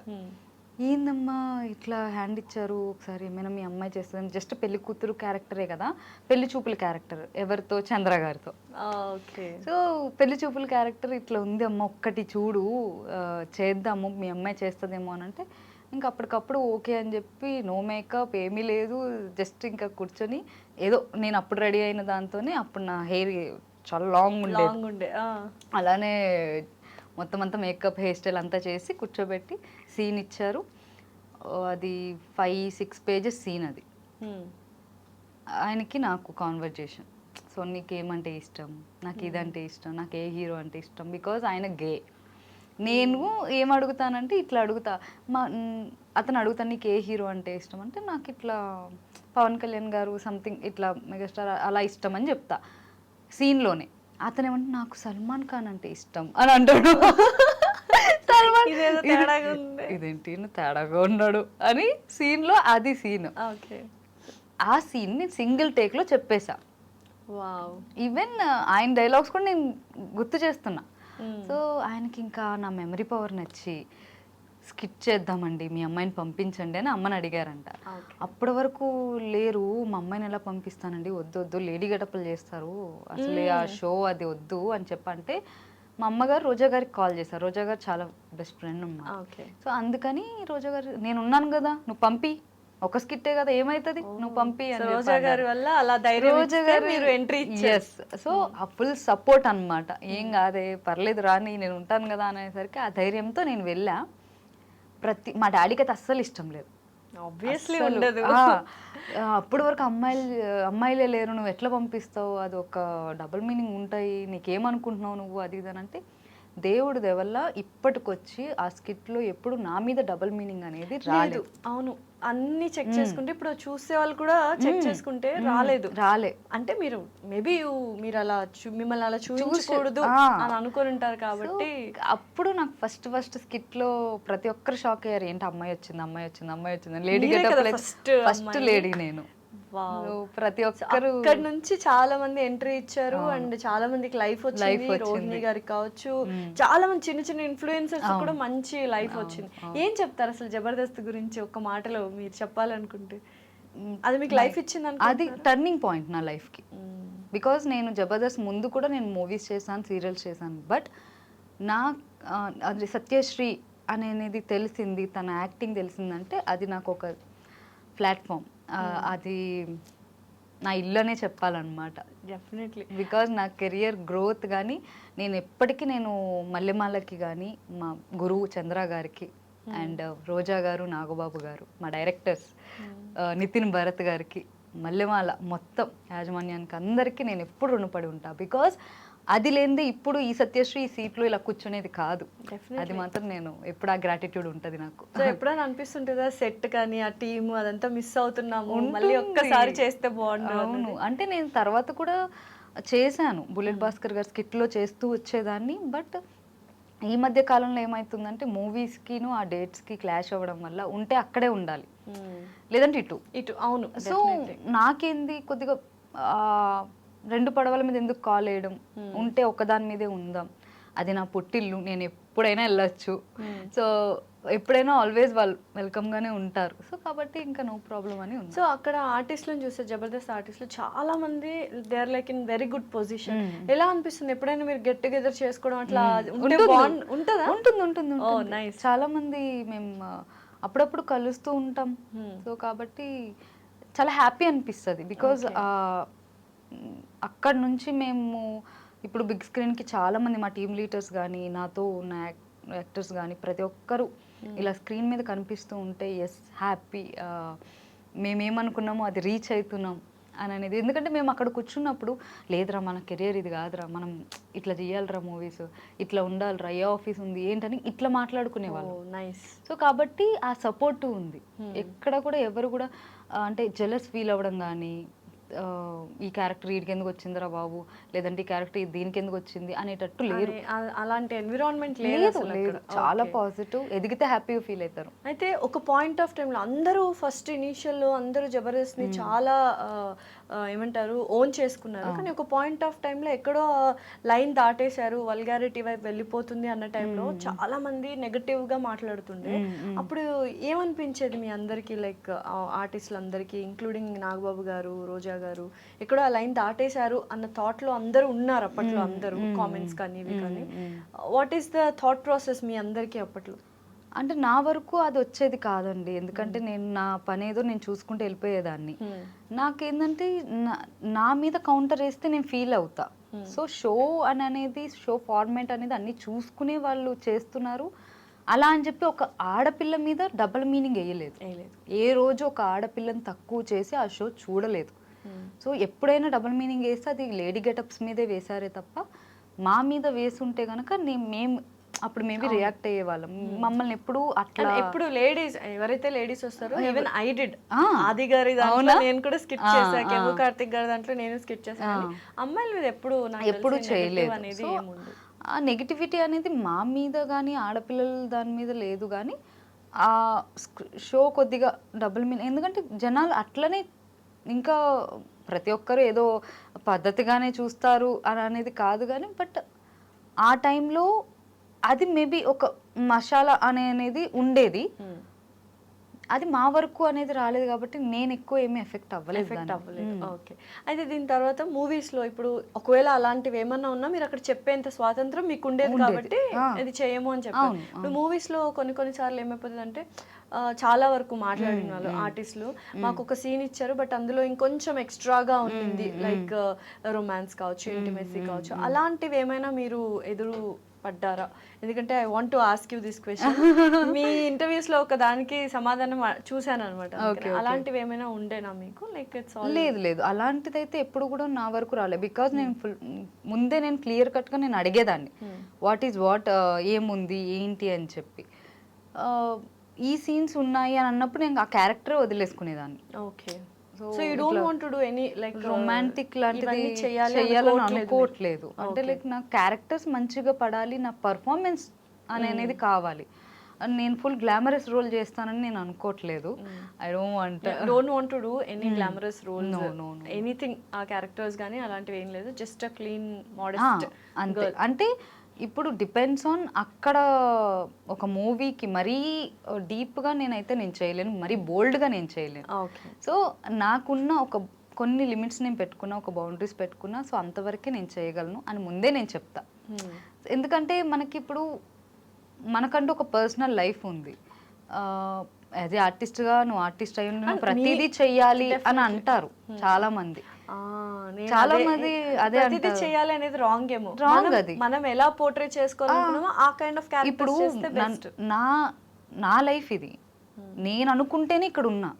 ఏందమ్మా ఇట్లా హ్యాండ్ ఇచ్చారు, ఒకసారి ఏమైనా మీ అమ్మాయి చేస్తుంది, జస్ట్ పెళ్లి కూతురు క్యారెక్టరే కదా, పెళ్లి చూపుల క్యారెక్టర్ ఎవరితో, చంద్ర గారితో. సో పెళ్లి చూపుల క్యారెక్టర్ ఇట్లా ఉంది అమ్మ, ఒక్కటి చూడు చేద్దాము, మీ అమ్మాయి చేస్తుందేమో అని అంటే ఇంకా అప్పటికప్పుడు ఓకే అని చెప్పి, నో మేకప్ ఏమీ లేదు, జస్ట్ ఇంకా కూర్చొని ఏదో నేను అప్పుడు రెడీ అయిన దాంతోనే, అప్పుడు నా హెయిర్ చాలా లాంగ్ ఉండే అలానే మొత్తం అంతా మేకప్ హెయిర్ స్టైల్ అంతా చేసి కూర్చోబెట్టి సీన్ ఇచ్చారు. అది 5-6 పేజెస్ సీన్. అది ఆయనకి నాకు కాన్వర్జేషన్. సో నీకేమంటే ఇష్టం, నాకు ఇదంటే ఇష్టం, నాకు ఏ హీరో అంటే ఇష్టం, బికాజ్ ఆయన గే. నేను ఏం అడుగుతానంటే ఇట్లా అడుగుతా, అతను అడుగుతాను నీకు ఏ హీరో అంటే ఇష్టం అంటే, నాకు ఇట్లా పవన్ కళ్యాణ్ గారు సంథింగ్ ఇట్లా మెగాస్టార్ అలా ఇష్టం అని చెప్తా సీన్లోనే. అతను ఏమంటే నాకు సల్మాన్ ఖాన్ అంటే ఇష్టం అని అంటాడు. సల్మాన్ ఇదేంటి తేడాగా ఉన్నాడు అని సీన్లో, అది సీన్. ఆ సీన్ నేను సింగిల్ టేక్లో చెప్పేశా. ఈవెన్ ఆయన డైలాగ్స్ కూడా నేను గుర్తు చేస్తున్నా. సో ఆయనకి ఇంకా నా మెమరీ పవర్ నచ్చి స్కిట్ చేద్దామండి, మీ అమ్మాయిని పంపించండి అని అమ్మని అడిగారంట. అప్పటి వరకు లేరు, మా అమ్మాయిని ఎలా పంపిస్తానండి, వద్దు లేడీ గెటప్లు చేస్తారు, అసలు ఆ షో అది వద్దు అని చెప్పంటే మా అమ్మగారు రోజా గారికి కాల్ చేశారు. రోజా గారు చాలా బెస్ట్ ఫ్రెండ్ అన్నమాట. సో అందుకని రోజా గారు, నేను ఉన్నాను కదా, నువ్వు పంపి, ఒక స్కిట్టే కదా ఏమైతుంది, నువ్వు పంపి అని. రోజా గారి వల్ల అలా ధైర్యం, రోజా గారు మీరు ఎంట్రీ ఇచ్చారు. సో ఆ ఫుల్ సపోర్ట్ అన్నమాట. ఏం కాదే పర్లేదు రాని, నేను ఉంటాను కదా అనేసరికి ఆ ధైర్యంతో నేను వెళ్ళా. మా డాడీకి అయితే అస్సలు ఇష్టం లేదు, ఆబ్వియస్లీ ఉండదు. అప్పటి వరకు అమ్మాయిలే లేరు, నువ్వు ఎట్లా పంపిస్తావు, అది ఒక డబుల్ మీనింగ్ ఉంటాయి, నీకేమనుకుంటున్నావు నువ్వు, అది ఇది అని అంటే, దేవుడి దేవల్ల ఇప్పటికొచ్చి ఆ స్కిట్లో ఎప్పుడు నా మీద డబుల్ మీనింగ్ అనేది రాలేదు. అవును, అన్ని చెక్ చేసుకుంటే ఇప్పుడు చూసే వాళ్ళు కూడా చెక్ చేసుకుంటే రాలే. అంటే మీరు మేబీ మీరు అలా మిమ్మల్ని అలా చూపించకూడదు అని అనుకొని ఉంటారు కాబట్టి. అప్పుడు నాకు ఫస్ట్ స్కిట్ లో ప్రతి ఒక్కరు షాక్ అయ్యారు, ఏంటి అమ్మాయి వచ్చింది లేడీ గెటప్, ఫస్ట్ లేడీ నేను. ప్రతి ఒక్కరు అక్కడ నుంచి చాలా మంది ఎంట్రీ ఇచ్చారు అండ్ చాలా మందికి లైఫ్ వచ్చింది. రోహిణి గారికి కావచ్చు, చాలా మంది చిన్న ఇన్ఫ్లుయెన్సర్స్ కూడా మంచి లైఫ్ వచ్చింది. ఏం చెప్తారు అసలు జబర్దస్త్ గురించి ఒక మాటలో మీరు చెప్పాలనుకుంటే? అది మీకు లైఫ్ ఇచ్చింది? అది టర్నింగ్ పాయింట్ నా లైఫ్ కి. బికాజ్ నేను జబర్దస్త్ ముందు కూడా నేను మూవీస్ చేశాను, సీరియల్స్ చేశాను. బట్ నా అది సత్యశ్రీ అనేది తెలిసింది, తన యాక్టింగ్ తెలిసిందంటే అది నాకు ఒక ప్లాట్ఫామ్. అది నా ఇల్లు అనే చెప్పాలన్నమాట. డెఫినెట్లీ. బికాజ్ నా కెరియర్ గ్రోత్ కానీ నేను ఎప్పటికీ నేను మల్లెమాలకి కానీ మా గురువు చంద్ర గారికి అండ్ రోజా గారు, నాగబాబు గారు, మా డైరెక్టర్స్ నితిన్ భరత్ గారికి, మల్లెమాల మొత్తం యాజమాన్యానికి అందరికీ నేను ఎప్పుడు రుణపడి ఉంటా. బికాజ్ అది లేనిదే ఇప్పుడు ఈ సత్యశ్రీ ఈ సీట్లో ఇలా కూర్చునేది కాదు. అది మాత్రం నేను ఎప్పుడు ఆ గ్రాటిట్యూడ్ ఉంటుంది నాకు. సో ఎప్పుడైనా అనిపిస్తుంటుందా సెట్ కానీ ఆ టీమ్ అదంతా మిస్ అవుతున్నాము, మళ్ళీ ఒక్కసారి చేస్తే బాగుండు? అవును, అంటే నేను తర్వాత కూడా చేశాను, బుల్లెట్ భాస్కర్ గారు స్కిట్లో చేస్తూ వచ్చేదాన్ని. బట్ ఈ మధ్య కాలంలో ఏమవుతుందంటే మూవీస్కిను ఆ డేట్స్కి క్లాష్ అవ్వడం వల్ల ఉంటే అక్కడే ఉండాలి, లేదంటే ఇటు. అవును. సో నాకేంది కొద్దిగా రెండు పడవల మీద ఎందుకు కాల్ వేయడం, ఉంటే ఒకదాని మీదే ఉందాం. అది నా పుట్టిల్లు, నేను ఎప్పుడైనా వెళ్ళొచ్చు. సో ఎప్పుడైనా ఆల్వేస్ వాళ్ళు వెల్కమ్గానే ఉంటారు. సో కాబట్టి ఇంకా నో ప్రాబ్లం అని ఉంది. సో అక్కడ ఆర్టిస్టులను చూస్తే జబర్దస్త్ ఆర్టిస్టులు చాలా మంది they are like in very good position. ఎలా అనిపిస్తుంది ఎప్పుడైనా మీరు గెట్ టుగెదర్ చేసుకోవడం అట్లా ఉంటుందా? ఉంటుంది. చాలా మంది మేము అప్పుడప్పుడు కలుస్తూ ఉంటాం. సో కాబట్టి చాలా హ్యాపీ అనిపిస్తుంది. బికాజ్ అక్కడ నుంచి మేము ఇప్పుడు బిగ్ స్క్రీన్కి చాలామంది మా టీమ్ లీడర్స్ కానీ నాతో ఉన్న యాక్టర్స్ కానీ ప్రతి ఒక్కరు ఇలా స్క్రీన్ మీద కనిపిస్తూ ఉంటే ఎస్ హ్యాపీ, మేమేమనుకున్నామో అది రీచ్ అవుతున్నాం అని అనేది. ఎందుకంటే మేము అక్కడ కూర్చున్నప్పుడు లేదురా మన కెరియర్ ఇది కాదురా, మనం ఇట్లా చేయాలిరా, మూవీస్ ఇట్లా ఉండాలిరా, ఏ ఆఫీస్ ఉంది ఏంటని ఇట్లా మాట్లాడుకునేవాళ్ళు. నైస్. సో కాబట్టి ఆ సపోర్ట్ ఉంది. ఎక్కడ కూడా ఎవరు కూడా అంటే జెలస్ ఫీల్ అవ్వడం కానీ ఈ క్యారెక్టర్ వీడికి ఎందుకు వచ్చిందిరా బాబు, లేదంటే ఈ క్యారెక్టర్ దీనికి ఎందుకు వచ్చింది అనేటట్టు లేరు. అలాంటి ఎన్విరాన్మెంట్ లేదు. చాలా పాజిటివ్, ఎదిగితే హ్యాపీగా ఫీల్ అవుతారు. అయితే ఒక పాయింట్ ఆఫ్ టైంలో అందరూ ఫస్ట్ ఇనీషియల్లో అందరూ జబర్దస్త్ని చాలా ఏమంటారు ఓన్ చేసుకున్నారు. కానీ ఒక పాయింట్ ఆఫ్ టైంలో ఎక్కడో లైన్ దాటేశారు, వల్గారిటీ వైపు వెళ్ళిపోతుంది అన్న టైంలో చాలా మంది నెగటివ్గా మాట్లాడుతుండే. అప్పుడు ఏమనిపించేది మీ అందరికీ, లైక్ ఆర్టిస్టులు అందరికీ ఇంక్లూడింగ్ నాగబాబు గారు, రోజా గారు, ఎక్కడో ఆ లైన్ దాటేశారు అన్న థాట్లో అందరూ ఉన్నారు అప్పట్లో, అందరూ కామెంట్స్ కానీ ఇవి కానీ. What is the thought process మీ అందరికీ అప్పట్లో? అంటే నా వరకు అది వచ్చేది కాదండి. ఎందుకంటే నేను నా పని ఏదో నేను చూసుకుంటూ వెళ్ళిపోయేదాన్ని. నాకేంటంటే నా మీద కౌంటర్ వేస్తే నేను ఫీల్ అవుతా. సో షో అనేది షో ఫార్మేట్ అనేది అన్ని చూసుకునే వాళ్ళు చేస్తున్నారు. అలా అని చెప్పి ఒక ఆడపిల్ల మీద డబుల్ మీనింగ్ వేయలేదు. ఏ రోజు ఒక ఆడపిల్లని తక్కువ చేసి ఆ షో చూడలేదు. సో ఎప్పుడైనా డబుల్ మీనింగ్ వేస్తే అది లేడీ గెటప్స్ మీదే వేసారే తప్ప మా మీద వేసుంటే కనుక మేము అప్పుడు మేబీ రియాక్ట్ అయ్యే వాళ్ళం. మమ్మల్ని ఎప్పుడు అట్లా ఎప్పుడు లేడీస్ ఎవరైతే లేడీస్ వస్తారో, ఈవెన్ ఐ డిడ్ ఆది గారి దాంట్లో నేను కూడా స్కిట్ చేశాను, కేమో కార్తిక్ గారి దాంట్లో నేను స్కిట్ చేశాను. అమ్మాయిల మీద ఎప్పుడు చేయలేదు అనేది ఏముంది. ఆ నెగిటివిటీ అనేది మా మీద కానీ ఆడపిల్లల దాని మీద లేదు. కానీ ఆ షో కొద్దిగా డబుల్ మీనింగ్, ఎందుకంటే జనాలు అట్లనే ఇంకా ప్రతి ఒక్కరు ఏదో పద్ధతిగానే చూస్తారు అని అనేది కాదు. కానీ బట్ ఆ టైంలో అది మేబీ ఒక మసాలా అనేది ఉండేది. అది మా వరకు అనేది రాలేదు కాబట్టి నేను ఎక్కువ ఏమీ ఎఫెక్ట్ అవ్వలేదు. ఓకే. అయితే దీని తర్వాత మూవీస్లో ఇప్పుడు ఒకవేళ అలాంటివి ఏమన్నా ఉన్నా మీరు అక్కడ చెప్పేంత స్వాతంత్రం మీకు ఉండేది కాబట్టి ఇది చేయము అని చెప్పారు. ఇప్పుడు మూవీస్లో కొన్నిసార్లు ఏమైపోతుంది అంటే చాలా వరకు మాట్లాడిన వాళ్ళు ఆర్టిస్టులు మాకు ఒక సీన్ ఇచ్చారు బట్ అందులో ఇంకొంచెం ఎక్స్ట్రాగా ఉంటుంది, లైక్ రొమాన్స్ కావచ్చు, ఇంటిమెసీ కావచ్చు, అలాంటివి ఏమైనా మీరు ఎదురు పడ్డారా? ఎందుకంటే I want to ask you this question. Me interviews లో ఒక దానికి సమాధానం చూసాను అనమాట. అలాంటివి ఏమైనా ఉండేనా మీకు? లైక్ ఇట్స్ లేదు అలాంటిది అయితే ఎప్పుడు కూడా నా వరకు రాలేదు. బికాజ్ నేను ముందే నేను క్లియర్ కట్ గా నేను అడిగేదాన్ని వాట్ ఈజ్ వాట్, ఏముంది ఏంటి అని చెప్పి. ఈ సీన్స్ ఉన్నాయి అని అన్నప్పుడు నేను ఆ క్యారెక్టర్ వదిలేసుకునేదాన్ని. Okay. So you don't want to do any like romantic లాంటిది చేయాలని అనుకోవట్లేదు. అంటే లైక్ నా క్యారెక్టర్స్ మంచిగా పడాలి, నా పర్ఫార్మెన్స్ అనేది కావాలి. నేను ఫుల్ గ్లామరస్ రోల్ చేస్తానని నేను అనుకోవట్లేదు. I don't want to do any glamorous role, anything. ఆ క్యారెక్టర్స్ కానీ అలాంటివి ఏం లేదు, జస్ట్ అ క్లీన్ మోడెస్ట్ అంతే. అంటే ఇప్పుడు డిపెండ్స్ ఆన్ అక్కడ ఒక మూవీకి మరీ డీప్గా నేను చేయలేను, మరీ బోల్డ్గా నేను చేయలేను. సో నాకున్న కొన్ని లిమిట్స్ నేను పెట్టుకున్నా, ఒక బౌండరీస్ పెట్టుకున్నా. సో అంతవరకే నేను చేయగలను అని ముందే నేను చెప్తా. ఎందుకంటే మనకి ఇప్పుడు మనకంటూ ఒక పర్సనల్ లైఫ్ ఉంది. యాజ్ ఏ ఆర్టిస్ట్గా నువ్వు ఆర్టిస్ట్ అయ్యి నువ్వు ప్రతిదీ చెయ్యాలి అని అంటారు చాలా మంది. చాలా మంది అదే ప్రతిదీ చేయాలి అనేది రాంగ్ ఏమో. రాంగ్ అది. మనం ఎలా పోర్ట్రే చేసుకోవాలనుకున్నామో ఆ కైండ్ ఆఫ్ ఇప్పుడు నా లైఫ్ ఇది, నేను అనుకుంటేనే ఇక్కడ ఉన్నా,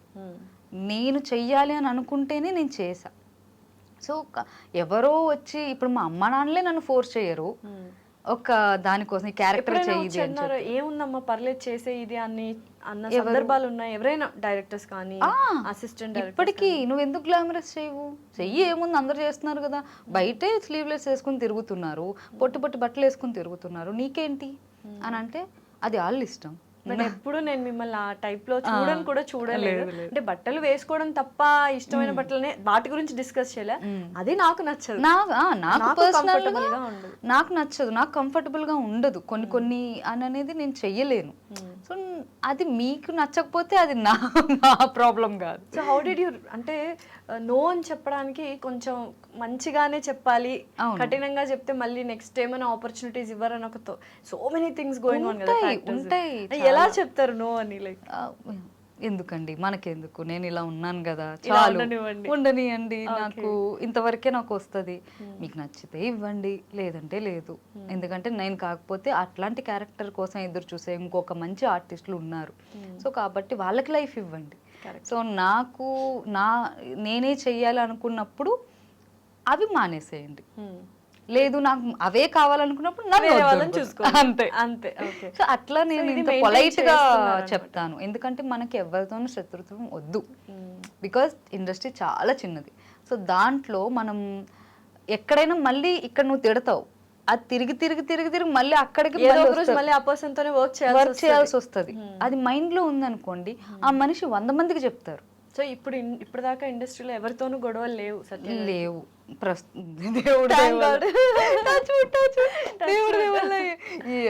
నేను చెయ్యాలి అని అనుకుంటేనే నేను చేసా. సో ఎవరో వచ్చి ఇప్పుడు మా అమ్మ నాన్నలే నన్ను ఫోర్స్ చేయరు ఒక దానికోసం ఈ క్యారెక్టర్ చేయి ఏముందమ్మా పర్లేదు చేసే ఇది అన్న సందర్భాలు ఉన్నాయి. ఎవరైనా డైరెక్టర్స్ కానీ అసిస్టెంట్ ఇప్పటికీ నువ్వు ఎందుకు గ్లామరస్ చేయవు, చెయ్యి ఏముంది అందరు చేస్తున్నారు కదా, బయటే స్లీవ్లెస్ వేసుకుని తిరుగుతున్నారు, పొట్టి పొట్టి బట్టలు వేసుకుని తిరుగుతున్నారు, నీకేంటి అని అంటే అది వాళ్ళ ఇష్టం. బట్ ఎప్పుడు నేను మిమ్మల్ని ఆ టైప్ లో చూడని కూడా చూడలేదు. అంటే బట్టలు వేసుకోవడం తప్ప ఇష్టమైన బట్టలనే వాటి గురించి డిస్కస్ చేయలే. అది నాకు నచ్చదు, నాకు పర్సనల్ గా నాకు నచ్చదు, నాకు కంఫర్టబుల్ గా ఉండదు కొన్ని అనేది నేను చెయ్యలేను. సో అది మీకు నచ్చకపోతే అది నా ప్రాబ్లం కాదు. సో హౌ డిడ్ యూ అంటే నో అని చెప్పడానికి కొంచెం మంచిగానే చెప్పాలి, కఠినంగా చెప్తే మళ్ళీ నెక్స్ట్ ఏమైనా ఆపర్చునిటీస్ ఇవ్వరని ఒక so many things going on కదా, ఉంటాయి. ఎలా చెప్తారు నో అని? లైక్ ఎందుకండి మనకెందుకు, నేను ఇలా ఉన్నాను కదా చాలు ఉండనియండి, నాకు ఇంతవరకే నాకు వస్తుంది, మీకు నచ్చితే ఇవ్వండి లేదంటే లేదు. ఎందుకంటే నేను కాకపోతే అట్లాంటి క్యారెక్టర్ కోసం ఎదురు చూసే ఇంకొక మంచి ఆర్టిస్టులు ఉన్నారు. సో కాబట్టి వాళ్ళకి లైఫ్ ఇవ్వండి. సో నాకు నేనే చెయ్యాలి అనుకున్నప్పుడు అవి మానేసేయండి, లేదు నాకు అవే కావాలనుకున్నప్పుడు అంతే అంతే. సో అట్లా నేను ఇంత పొలైట్ గా చెప్తాను, ఎందుకంటే మనకి ఎవరితోనూ శత్రుత్వం వద్దు. బికాజ్ ఇండస్ట్రీ చాలా చిన్నది. సో దాంట్లో మనం ఎక్కడైనా మళ్ళీ ఇక్కడ నువ్వు తిడతావు, అది తిరిగి తిరిగి తిరిగి తిరిగి మళ్ళీ అక్కడికి మళ్ళీ ఆ పర్సన్ తోనే వర్క్ చేయాల్సి వస్తుంది. అది మైండ్ లో ఉందనుకోండి, ఆ మనిషి 100 మందికి చెప్తారు. సో ఇప్పుడు దాకా ఇండస్ట్రీలో ఎవరితోనూ గొడవలు లేవు? లేవు.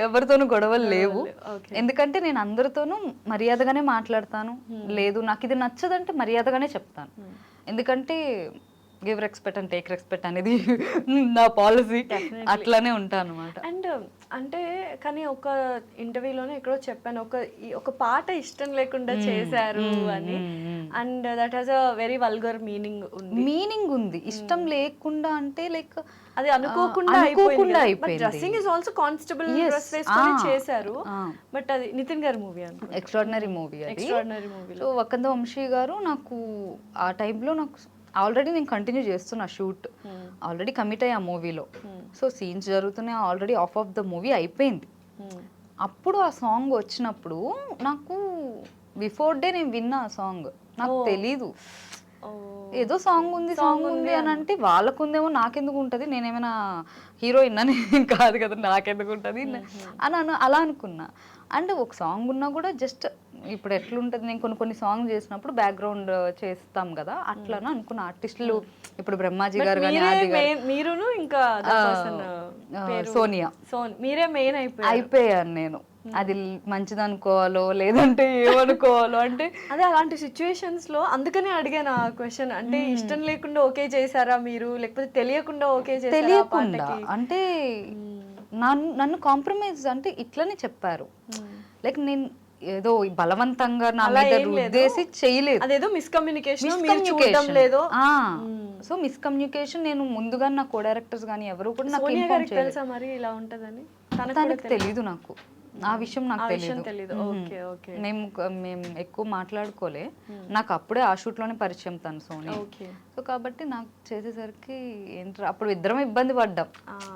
ఎవరితోనూ గొడవలు లేవు. ఎందుకంటే నేను అందరితోనూ మర్యాదగానే మాట్లాడతాను. లేదు నాకు ఇది నచ్చదంటే మర్యాదగానే చెప్తాను. ఎందుకంటే give respect and take respect అనేది నా పాలసీ, అట్లానే ఉంటాను అనమాట. అండ్ అంటే కానీ ఒక ఇంటర్వ్యూలోనే ఎక్కడో చెప్పాను, ఒక పాట ఇష్టం లేకుండా చేశారు అని. And that has a very vulgar meaning ఉంది. ఇష్టం లేకుండా అంటే లైక్ అది అనుకోకుండా అయిపోయింది. Dressing is also constable dress వేసుకొని చేశారు. బట్ అది నితిన్ గారి మూవీ అనుకో, ఎక్స్ట్రాడినరీ మూవీ. సో వకంద వంశీ గారు నాకు ఆ టైంలో నాకు ఆల్రెడీ నేను కంటిన్యూ చేస్తున్నా షూట్, ఆల్రెడీ కమిట్ అయ్యా మూవీలో. సో సీన్స్ జరుగుతున్నాయి, ఆల్రెడీ ఆఫ్ ద మూవీ అయిపోయింది. అప్పుడు ఆ సాంగ్ వచ్చినప్పుడు నాకు బిఫోర్ డే నేను విన్నా ఆ సాంగ్, నాకు తెలీదు ఏదో సాంగ్ ఉంది అని అంటే వాళ్ళకుందేమో నాకెందుకు ఉంటుంది, నేనేమైనా హీరోయిన్ అని కాదు కదా నాకెందుకు ఉంటుంది అని అలా అనుకున్నా. అండ్ ఒక సాంగ్ ఉన్నా కూడా జస్ట్ ఇప్పుడు ఎట్లుంటుంది, నేను కొన్ని సాంగ్ చేసినప్పుడు బ్యాక్గ్రౌండ్ చేస్తాం కదా అట్లాను అనుకున్న ఆర్టిస్టులు. ఇప్పుడు బ్రహ్మాజీ గారు కానీ మీరును ఇంకా సోనియా మీరే మెయిన్ అయిపోయాను నేను. అది మంచిది అనుకోవాలో లేదంటే ఏమనుకోవాలో అంటే అదే అలాంటి సిచ్యువేషన్స్ లో అందుకనే అడిగాను ఆ క్వశ్చన్. అంటే ఇష్టం లేకుండా ఓకే చేశారా మీరు, లేకపోతే తెలియకుండా ఓకే చేశారా? తెలియకుండా అంటే నన్ను కాంప్రమైజ్ అంటే ఇట్లనే చెప్పారు. లైక్ నేను ఏదో బలవంతంగా నా మీద రుద్దేసి చేయలేదు, అదేదో మిస్కమ్యూనికేషన్ లేదు. సో మిస్కమ్యూనికేషన్ నేను ముందుగా నా కో డైరెక్టర్స్ కానీ ఎవరు కూడా నాకు ఇన్ఫార్మ్ చేయలేదు. మరి ఇలా ఉంటదని తనకి తెలీదు, నాకు ఆ విషయం నాకు తెలియదు. మేము ఎక్కువ మాట్లాడుకోలే, నాకు అప్పుడే ఆ షూట్ లోనే పరిచయం తను సోనియా. సో కాబట్టి నాకు చేసేసరికి ఏంట్రా అప్పుడు ఇద్దరం ఇబ్బంది పడ్డాం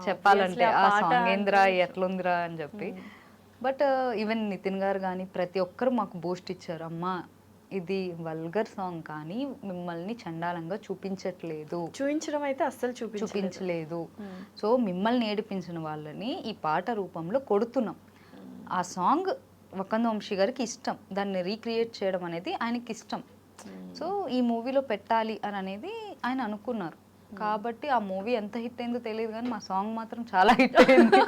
చెప్పాలంటే, ఆ సాంగ్ ఏంద్రా ఎట్లుందిరా అని చెప్పి. బట్ ఈవెన్ నితిన్ గారు కానీ ప్రతి ఒక్కరు మాకు బూస్ట్ ఇచ్చారు. అమ్మా ఇది వల్గర్ సాంగ్ కానీ మిమ్మల్ని చండాలంగా చూపించడం అయితే అస్సలు చూపించలేదు. సో మిమ్మల్ని ఏడిపించిన వాళ్ళని ఈ పాట రూపంలో కొడుతున్నాం. ఆ సాంగ్ వకంద వంశీ గారికి ఇష్టం, దాన్ని రీక్రియేట్ చేయడం అనేది ఆయనకి ఇష్టం. సో ఈ మూవీలో పెట్టాలి అని అనేది ఆయన అనుకున్నారు. కాబట్టి ఆ మూవీ ఎంత హిట్ అయిందో తెలియదు కానీ మా సాంగ్ మాత్రం చాలా హిట్ అయింది.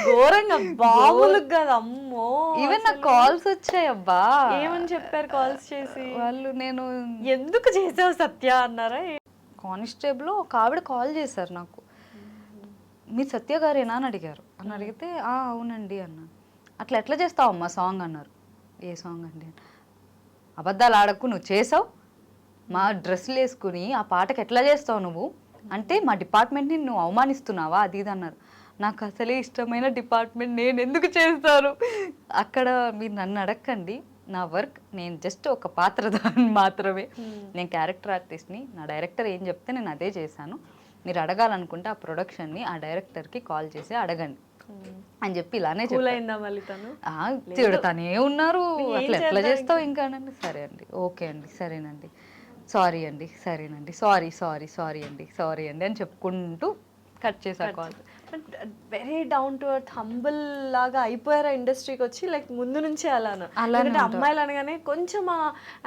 ఘోరంగా బాబులు కదా అమ్మో. ఈవెన్ నాకు కాల్స్ వచ్చాయి. అబ్బా ఏమని చెప్పారు కాల్స్ చేసి వాళ్ళు? నేను ఎందుకు చేసావు సత్య అన్నారా? కానిస్టేబుల్ ఒక ఆవిడ కాల్ చేశారు నాకు, మీ సత్య గారేనా అని అడిగారు. అని అడిగితే అవునండి అన్నా. అట్లా ఎట్లా చేస్తావు అమ్మా సాంగ్ అన్నారు. ఏ సాంగ్ అండి? అబద్ధాలు ఆడకు, నువ్వు చేసావు, మా డ్రెస్సులు వేసుకుని ఆ పాటకు ఎట్లా చేస్తావు నువ్వు, అంటే మా డిపార్ట్మెంట్ని నువ్వు అవమానిస్తున్నావా, అది ఇది అన్నారు. నాకు అసలే ఇష్టమైన డిపార్ట్మెంట్, నేను ఎందుకు చేస్తాను అక్కడ? మీరు నన్ను అడగండి, నా వర్క్ నేను జస్ట్ ఒక పాత్రధారి మాత్రమే. నేను క్యారెక్టర్ ఆర్టిస్ట్ని, నా డైరెక్టర్ ఏం చెప్తే నేను అదే చేశాను. మీరు అడగాలనుకుంటే ఆ ప్రొడక్షన్ని ఆ డైరెక్టర్కి కాల్ చేసి అడగండి అని చెప్పి ఇలానే అయిందా మళ్ళీ తను? తిడతానే ఉన్నారు. అట్లా ఎట్లా చేస్తావు ఇంకా అనండి. సరే అండి, ఓకే అండి, సరేనండి, సారీ అండి, సరేనండి, సారీ సారీ సారీ అండి, సారీ అండి అని చెప్పుకుంటూ కట్ చేసా call. Very down to earth humble లాగా అయిపోయారా ఇండస్ట్రీకి వచ్చి, లైక్ ముందు నుంచే అలానా? ఎందుకంటే అమ్మాయిలు అనగానే కొంచెం ఆ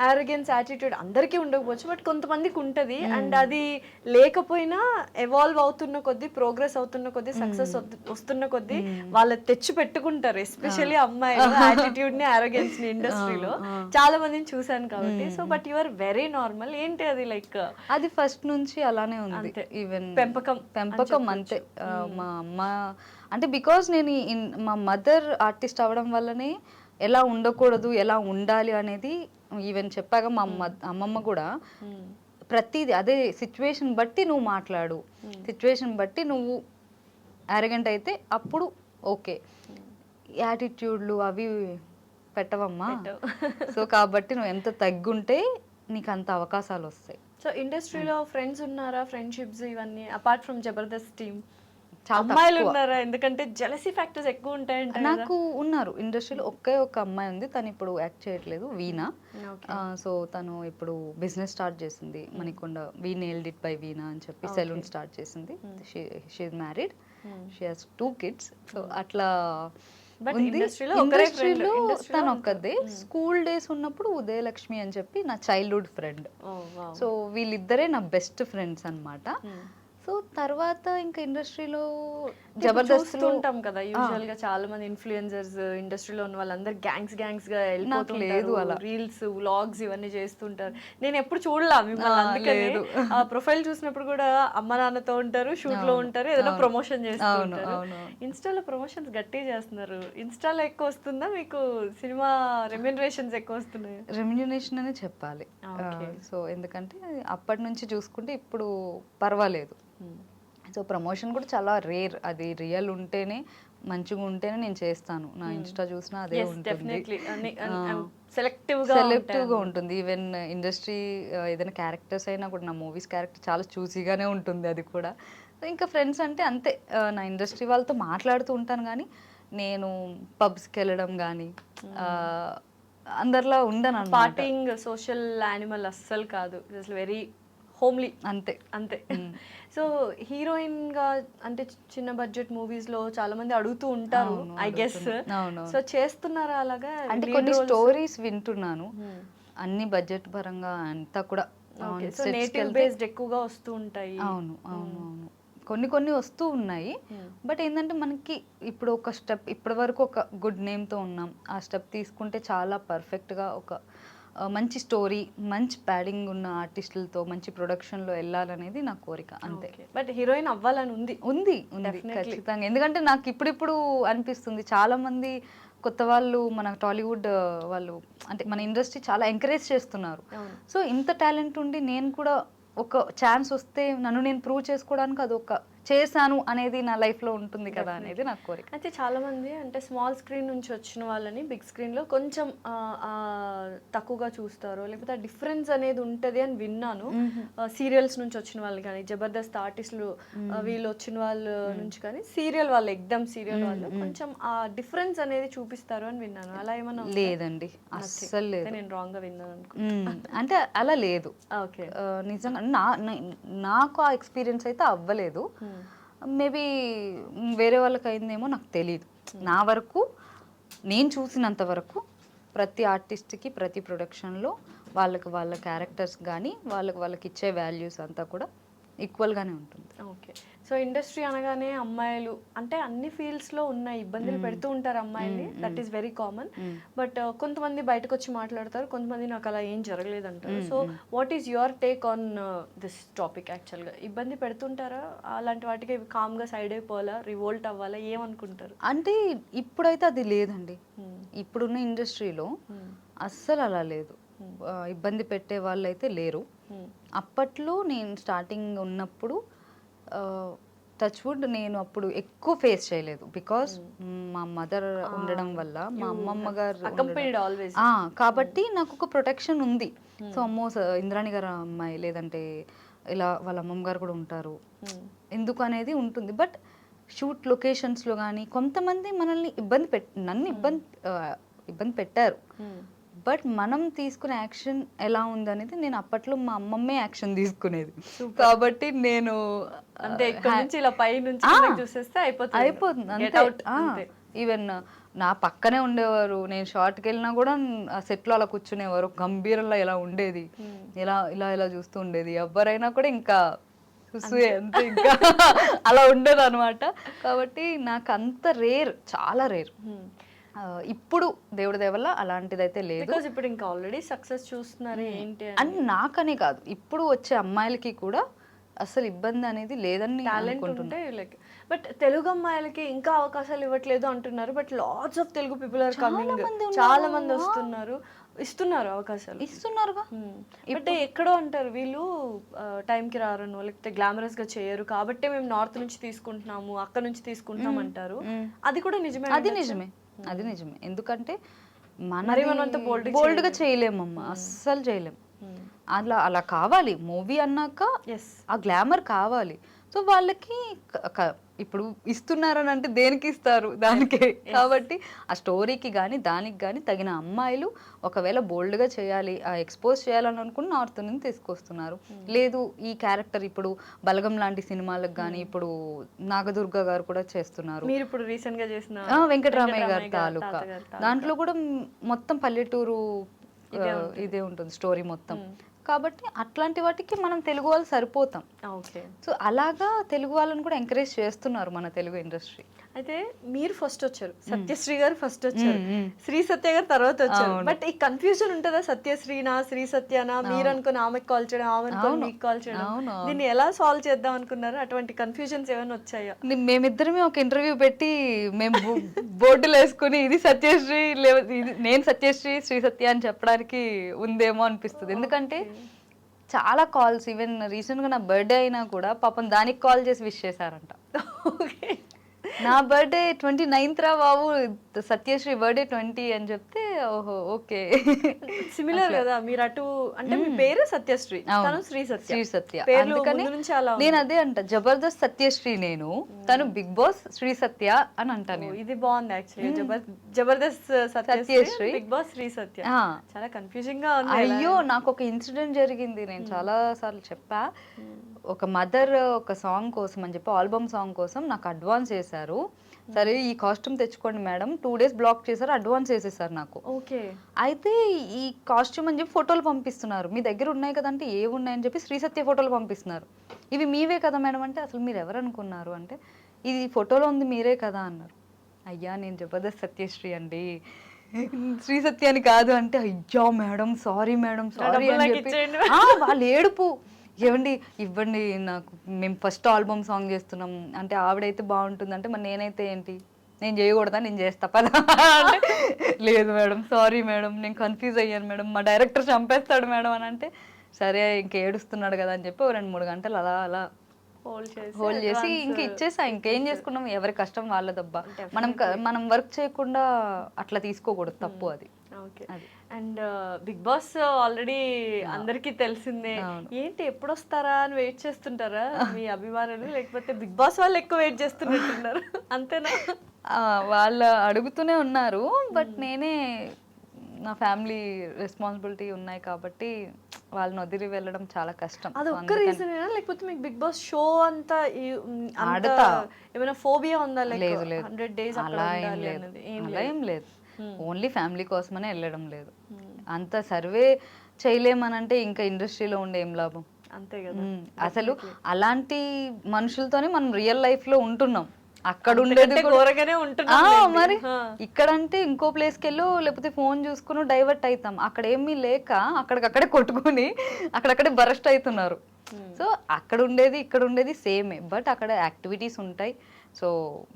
ఆరోగెన్స్ యాటిట్యూడ్ అందరికీ ఉండకపోవచ్చు, బట్ కొంతమందికి ఉంటుంది. అండ్ అది లేకపోయినా ఎవాల్వ్ అవుతున్న కొద్దీ, ప్రోగ్రెస్ అవుతున్న కొద్దీ, సక్సెస్ వస్తున్న కొద్దీ వాళ్ళు తెచ్చి పెట్టుకుంటారు. ఎస్పెషల్లీ అమ్మాయిలు యాటిట్యూడ్ ని, ఆరోగెన్స్ ని ఇండస్ట్రీలో చాలా మందిని చూసాను కాబట్టి. So but you are very normal. ఏంటి అది లైక్? అది ఫస్ట్ నుంచి అలానే ఉంది. ఈవెన్ పెంపకం అంతే. మా అమ్మ అంటే బికాజ్ నేను మా మదర్ ఆర్టిస్ట్ అవ్వడం వల్లనే ఎలా ఉండకూడదు, ఎలా ఉండాలి అనేది ఈవెన్ చెప్పాక మా అమ్మమ్మ కూడా ప్రతిదీ అదే సిచ్యువేషన్ బట్టి నువ్వు మాట్లాడు, సిచ్యువేషన్ బట్టి నువ్వు అరగెంట్ అయితే అప్పుడు ఓకే, యాటిట్యూడ్లు అవి పెట్టవమ్మా. సో కాబట్టి నువ్వు ఎంత తగ్గుంటే నీకు అంత అవకాశాలు వస్తాయి. సో ఇండస్ట్రీలో ఫ్రెండ్స్ ఉన్నారా, ఫ్రెండ్షిప్స్ ఇవన్నీ అపార్ట్ ఫ్రమ్ జబర్దస్త్ టీమ్? అమ్మాయిలు ఉన్నారా? ఎందుకంటే జెలసీ ఫ్యాక్టర్స్ ఎక్కువ ఉంటాయంట. నాకు ఉన్నారు ఇండస్ట్రీలో. ఒకే ఒక అమ్మాయి ఉంది, తను ఇప్పుడు యాక్ట్ చేయట్లేదు, వీణా. సో తను ఇప్పుడు బిజినెస్ స్టార్ట్ చేసింది Manikonda, we nailed it by Veena అని చెప్పి సెలూన్ స్టార్ట్ చేసింది. She is married, she has 2 kids. So అట్లా ఇండస్ట్రీలో తను ఒక్కదే. స్కూల్ డేస్ ఉన్నప్పుడు ఉదయలక్ష్మి అని చెప్పి నా చైల్డ్హుడ్ ఫ్రెండ్. సో వీళ్ళిద్దరే నా బెస్ట్ ఫ్రెండ్స్ అన్నమాట. సో తర్వాత ఇంకా ఇండస్ట్రీలో జబర్దస్త్ ఉంటాం కదా, యూజువల్ గా చాలా మంది ఇన్ఫ్లుయెన్సర్స్ ఇండస్ట్రీలో ఉన్న వాళ్ళందరూ గ్యాంగ్స్ గా వెళ్ళిపోతుంటారు, రీల్స్ వ్లాగ్స్ ఇవన్నీ చేస్తుంటారు. నేను ఎప్పుడు చూడలా మిమ్మల్ని, అందుకని ఆ ప్రొఫైల్ చూసినప్పుడు కూడా అమ్మ నాన్నతో ఉంటారు, షూట్ లో ఉంటారు, ఏదైనా ప్రమోషన్ చేస్తుంటారు. ఇన్స్టాలో ప్రమోషన్స్ గట్టిగా చేస్తున్నారు. ఇన్స్టాలో ఎక్కువ వస్తుందా మీకు? సినిమా రెమ్యూనరేషన్స్ ఎక్కువ వస్తున్నాయి? రెమ్యూనరేషన్ అనే చెప్పాలి. సో ఎందుకంటే అప్పటి నుంచి చూసుకుంటే ఇప్పుడు పర్వాలేదు. సో ప్రమోషన్ కూడా చాలా రేర్, అది రియల్ ఉంటేనే, మంచిగా ఉంటేనే నేను చేస్తాను. నా ఇన్స్టా చూసినా అదే ఉంటుంది, సెలెక్టివ్గా ఉంటుంది. ఈవెన్ ఇండస్ట్రీ ఏదైనా క్యారెక్టర్స్ అయినా కూడా, నా మూవీస్ క్యారెక్టర్ చాలా చూసీగానే ఉంటుంది అది కూడా. ఇంకా ఫ్రెండ్స్ అంటే అంతే, నా ఇండస్ట్రీ వాళ్ళతో మాట్లాడుతూ ఉంటాను, కానీ నేను పబ్స్కి వెళ్ళడం కానీ అందరిలా ఉండను. పార్టీయింగ్ సోషల్ యానిమల్ అస్సలు కాదు, అసలు వెరీ హోమ్లీ. అంతే అంతే. సో హీరోయిన్ గా అంటే చిన్న బడ్జెట్ మూవీస్ లో చాలా మంది అడుగుతూ ఉంటారు, ఐ గెస్. సో చేస్తున్నారా అలాగా? అంటే కొన్ని స్టోరీస్ వింటున్నాను, అన్ని బడ్జెట్ పరంగా అంతా కూడా నేటివ్ బేస్డ్ ఎక్కువగా వస్తూ ఉంటాయి. అవును అవును అవును, కొన్ని వస్తూ ఉన్నాయి. బట్ ఏంటంటే మనకి ఇప్పుడు ఒక స్టెప్, ఇప్పటి వరకు ఒక గుడ్ నేమ్తో ఉన్నాం, ఆ స్టెప్ తీసుకుంటే చాలా పర్ఫెక్ట్గా ఒక మంచి స్టోరీ, మంచి ప్యాడింగ్ ఉన్న ఆర్టిస్టులతో మంచి ప్రొడక్షన్లో వెళ్ళాలనేది నా కోరిక, అంతే. బట్ హీరోయిన్ అవ్వాలని ఉంది ఖచ్చితంగా. ఎందుకంటే నాకు ఇప్పుడిప్పుడు అనిపిస్తుంది, చాలా మంది కొత్త వాళ్ళు మన టాలీవుడ్ వాళ్ళు అంటే మన ఇండస్ట్రీ చాలా ఎంకరేజ్ చేస్తున్నారు. సో ఇంత టాలెంట్ ఉండి నేను కూడా ఒక ఛాన్స్ వస్తే నన్ను నేను ప్రూవ్ చేసుకోవడానికి అది ఒక చేశాను అనేది నా లైఫ్లో ఉంటుంది కదా అనేది నాకు కోరిక. అయితే చాలా మంది అంటే స్మాల్ స్క్రీన్ నుంచి వచ్చిన వాళ్ళని బిగ్ స్క్రీన్లో కొంచెం తక్కువగా చూస్తారు, లేకపోతే ఆ డిఫరెన్స్ అనేది ఉంటుంది అని విన్నాను. సీరియల్స్ నుంచి వచ్చిన వాళ్ళు కానీ, జబర్దస్త్ ఆర్టిస్టులు వీళ్ళు వచ్చిన వాళ్ళ నుంచి కానీ, సీరియల్ వాళ్ళు ఎగ్దమ్ సీరియల్ వాళ్ళు కొంచెం ఆ డిఫరెన్స్ అనేది చూపిస్తారు అని విన్నాను. అలా ఏమన్నా? లేదండి, అస్సలు లేదు. నేను రాంగ్ గా విన్నాను అనుకో. అంటే అలా లేదు. ఓకే, నిజంగా నాకు ఆ ఎక్స్పీరియన్స్ అయితే అవ్వలేదు. మేబీ వేరే వాళ్ళకి అయిందేమో నాకు తెలియదు. నా వరకు నేను చూసినంత వరకు ప్రతి ఆర్టిస్ట్కి ప్రతి ప్రొడక్షన్లో వాళ్ళకి వాళ్ళ క్యారెక్టర్స్ కానీ వాళ్ళకి ఇచ్చే వాల్యూస్ అంతా కూడా ఈక్వల్గానే ఉంటుంది. ఓకే. సో ఇండస్ట్రీ అనగానే అమ్మాయిలు అంటే అన్ని ఫీల్డ్స్లో ఉన్న ఇబ్బందులు పెడుతూ ఉంటారు అమ్మాయిల్ని, that is very common. But కొంతమంది బయటకు వచ్చి మాట్లాడతారు, కొంతమంది నాకు అలా ఏం జరగలేదు అంటారు. So what is your take on this topic? యాక్చువల్గా ఇబ్బంది పెడుతుంటారా? అలాంటి వాటికి కామ్గా సైడ్ అయిపోవాలా, రివోల్ట్ అవ్వాలా, ఏమనుకుంటారు? అంటే ఇప్పుడైతే అది లేదండి. ఇప్పుడున్న ఇండస్ట్రీలో అస్సలు అలా లేదు. ఇబ్బంది పెట్టే వాళ్ళు అయితే లేరు. అప్పట్లో నేను స్టార్టింగ్ ఉన్నప్పుడు టచ్ వుడ్ నేను అప్పుడు ఎక్కువ ఫేస్ చేయలేదు. బికాస్ మా మదర్ ఉండడం వల్ల, మా అమ్మమ్మ గారు కాబట్టి నాకు ఒక ప్రొటెక్షన్ ఉంది. సో అమ్మో ఇంద్రాణి గారు అమ్మాయి, లేదంటే ఇలా వాళ్ళ అమ్మమ్మ గారు కూడా ఉంటారు ఎందుకు అనేది ఉంటుంది. బట్ షూట్ లొకేషన్స్లో కానీ కొంతమంది మనల్ని నన్ను ఇబ్బంది పెట్టారు. బట్ మనం తీసుకునే యాక్షన్ ఎలా ఉందనేది నేను అప్పట్లో మా అమ్మమ్మే యాక్షన్ తీసుకునేది. కాబట్టి నేను అంటే ఇక్కడ నుంచి ఇలా పై నుంచి చూసేస్తే అయిపోతుంది అంతే. ఈవెన్ నా పక్కనే ఉండేవారు, నేను షార్ట్కి వెళ్ళినా కూడా ఆ సెట్లో అలా కూర్చునేవారు, గంభీరంలో ఇలా ఉండేది, ఇలా ఇలా ఇలా చూస్తూ ఉండేది. ఎవరైనా కూడా ఇంకా అంతే ఇంకా అలా ఉండేది అనమాట. కాబట్టి నాకు అంత రేర్, చాలా రేర్. ఇప్పుడు దేవుడి దయ వల్ల అలాంటిదైతే లేదు. ఇప్పుడు ఇంకా ఆల్రెడీ సక్సెస్ చూస్తున్నారు ఏంటి అని నాకనే కాదు, ఇప్పుడు వచ్చే అమ్మాయిలకి కూడా అసలు ఇబ్బంది అనేది లేదని అనుకుంటుంటే. లైక్ బట్ తెలుగు అమ్మాయిలకి ఇంకా అవకాశాలు ఇవ్వట్లేదు అంటున్నారు. But lots of Telugu people are coming, చాలా మంది వస్తున్నారు, ఇస్తున్నారు అవకాశాలు, ఇస్తున్నారుగా. అంటే ఎక్కడో అంటారు వీళ్ళు టైంకి రారను, లేకపోతే గ్లామరస్ గా చేయరు కాబట్టి మేము నార్త్ నుంచి తీసుకుంటున్నాము, అక్కడ నుంచి తీసుకుంటున్నాం అంటారు. అది కూడా నిజమే. అది నిజమే. ఎందుకంటే మనం బోల్డ్గా చేయలేమమ్మా, అస్సలు చేయలేము. అలా కావాలి మూవీ అన్నాక, ఆ గ్లామర్ కావాలి. సో వాళ్ళకి ఇప్పుడు ఇస్తున్నారని అంటే దేనికి ఇస్తారు? దానికే. కాబట్టి ఆ స్టోరీకి కానీ దానికి కానీ తగిన అమ్మాయిలు ఒకవేళ బోల్డ్గా చేయాలి, ఎక్స్పోజ్ చేయాలని అనుకుని నార్త్ నుంచి తీసుకొస్తున్నారు. లేదు ఈ క్యారెక్టర్ ఇప్పుడు బలగం లాంటి సినిమాలకు కానీ ఇప్పుడు నాగదుర్గ గారు కూడా చేస్తున్నారు. మీరు ఇప్పుడు రీసెంట్ గా చేసిన వెంకటరామయ్య గారి తాలూకా, దాంట్లో కూడా మొత్తం పల్లెటూరు ఇదే ఉంటుంది స్టోరీ మొత్తం. కాబట్టి అట్లాంటి వాటికి మనం తెలుగు వాళ్ళు సరిపోతాం. సో అలాగా తెలుగు వాళ్ళని కూడా ఎంకరేజ్ చేస్తున్నారు మన తెలుగు ఇండస్ట్రీ. అయితే మీరు ఫస్ట్ వచ్చారు, సత్యశ్రీ గారు ఫస్ట్ వచ్చారు, శ్రీ సత్య గారు తర్వాత వచ్చారు. బట్ ఈ కన్ఫ్యూజన్ ఉంటుందా? సత్యశ్రీనా శ్రీ సత్యనా? మీరు అనుకుని ఆమెకు కాల్ చేయడం, ఆమె అనుకుని మీకు కాల్ చేయడం, దీన్ని ఎలా సాల్వ్ చేద్దాం అనుకున్నారు? అటువంటి కన్ఫ్యూజన్స్ ఏమైనా వచ్చాయా? మేమిద్దరమే ఒక ఇంటర్వ్యూ పెట్టి మేము బోర్డులు వేసుకుని ఇది సత్యశ్రీ, నేను సత్యశ్రీ, శ్రీ సత్య అని చెప్పడానికి ఉందేమో అనిపిస్తుంది. ఎందుకంటే చాలా కాల్స్, ఈవెన్ రీసెంట్గా నా బర్త్డే అయినా కూడా పాపం దానికి కాల్ చేసి విష్ చేశారంట. నా బర్త్డే 29th రా బాబు, సత్యశ్రీ బర్త్డే 20 అని చెప్తే ఓహో ఓకే. సిమిలర్ కదా, మీరు అటు అంటే మీ పేరు సత్యశ్రీ, తను శ్రీ సత్య. అందుకని నేను అదే అంట, జబర్దస్త్ సత్యశ్రీ నేను, తను బిగ్ బాస్ శ్రీ సత్య అని అంటాను. ఇది బాగుంది actually, Jabardasth Satyasri, big boss Sri Satya. చాలా కన్ఫ్యూజింగ్ గా ఉంది. అయ్యో నాకు ఒక ఇన్సిడెంట్ జరిగింది, నేను చాలా సార్లు చెప్పా. ఒక మదర్ ఒక సాంగ్ కోసం అని చెప్పి, ఆల్బమ్ సాంగ్ కోసం నాకు అడ్వాన్స్ చేశారు. సరే ఈ కాస్ట్యూమ్ తెచ్చుకోండి మేడం, 2 days బ్లాక్ చేశారు, అడ్వాన్స్ చేసేసారు నాకు. ఓకే. అయితే ఈ కాస్ట్యూమ్ అని చెప్పి ఫోటోలు పంపిస్తున్నారు, మీ దగ్గర ఉన్నాయి కదంటే ఏవి ఉన్నాయని చెప్పి శ్రీ సత్య ఫోటోలు పంపిస్తున్నారు. ఇవి మీవే కదా మేడం అంటే, అసలు మీరు ఎవరు అనుకున్నారు అంటే, ఇది ఫోటోలో ఉంది మీరే కదా అన్నారు. అయ్యా నేను జబర్దస్త్ సత్యశ్రీ అండి, శ్రీ సత్య అని కాదు అంటే, అయ్యా మేడం సారీ మేడం సారీ అని చెప్పి వాళ్ళు ఏడుపు. ఏమండి ఇవ్వండి నాకు, మేము ఫస్ట్ ఆల్బమ్ సాంగ్ చేస్తున్నాం అంటే, ఆవిడైతే బాగుంటుంది అంటే మరి నేనైతే ఏంటి, నేను చేయకూడదా, నేను చేస్తా పదా అంటే, లేదు మేడం సారీ మేడం నేను కన్ఫ్యూజ్ అయ్యాను మేడం, మా డైరెక్టర్ చంపేస్తాడు మేడం అని అంటే, సరే ఇంక ఏడుస్తున్నాడు కదా అని చెప్పి 2-3 గంటలు అలా అలా హోల్డ్ చేసి ఇంక ఇచ్చేసా. ఇంకేం చేసుకున్నాం, ఎవరి కష్టం వాళ్ళదబ్బా. మనం వర్క్ చేయకుండా అట్లా తీసుకోకూడదు, తప్పు అది. అండ్ బిగ్ బాస్ ఆల్రెడీ అందరికి తెలిసిందే. ఏంటి ఎప్పుడు వస్తారా అని వెయిట్ చేస్తుంటారా మీ అభిమానులు, లేకపోతే బిగ్ బాస్ వాళ్ళు ఎక్కువ వెయిట్ చేస్తున్నట్టున్నారు అంతేనా? వాళ్ళు అడుగుతూనే ఉన్నారు, బట్ నేనే నా ఫ్యామిలీ రెస్పాన్సిబిలిటీ ఉన్నాయి కాబట్టి వాళ్ళని వదిలి వెళ్ళడం చాలా కష్టం. అది ఒక్క రీజనేనా, లేకపోతే మీకు బిగ్ బాస్ షో అంతా ఏమైనా ఫోబియా ఉందా? లేదు లేదు, 100 days అలా ఏం లేదు. ఓన్లీ ఫ్యామిలీ కోసమనే వెళ్ళడం లేదు. అంత సర్వే చేయలేమనంటే ఇంకా ఇండస్ట్రీలో ఉండే ఏం లాభం. అంతే కదా. అసలు అలాంటి మనుషులతోనే మనం రియల్ లైఫ్ లో ఉంటున్నాం. అక్కడ ఉండేది కూడా- ఘోరగానే ఉంటున్నాం మరి ఇక్కడంటే ఇంకో ప్లేస్కి వెళ్ళు, లేకపోతే ఫోన్ చూసుకుని డైవర్ట్ అవుతాం. అక్కడ ఏమీ లేక అక్కడికక్కడే కొట్టుకుని అక్కడక్కడే బరస్ట్ అవుతున్నారు. సో అక్కడ ఉండేది ఇక్కడ ఉండేది సేమే, బట్ అక్కడ యాక్టివిటీస్ ఉంటాయి. సో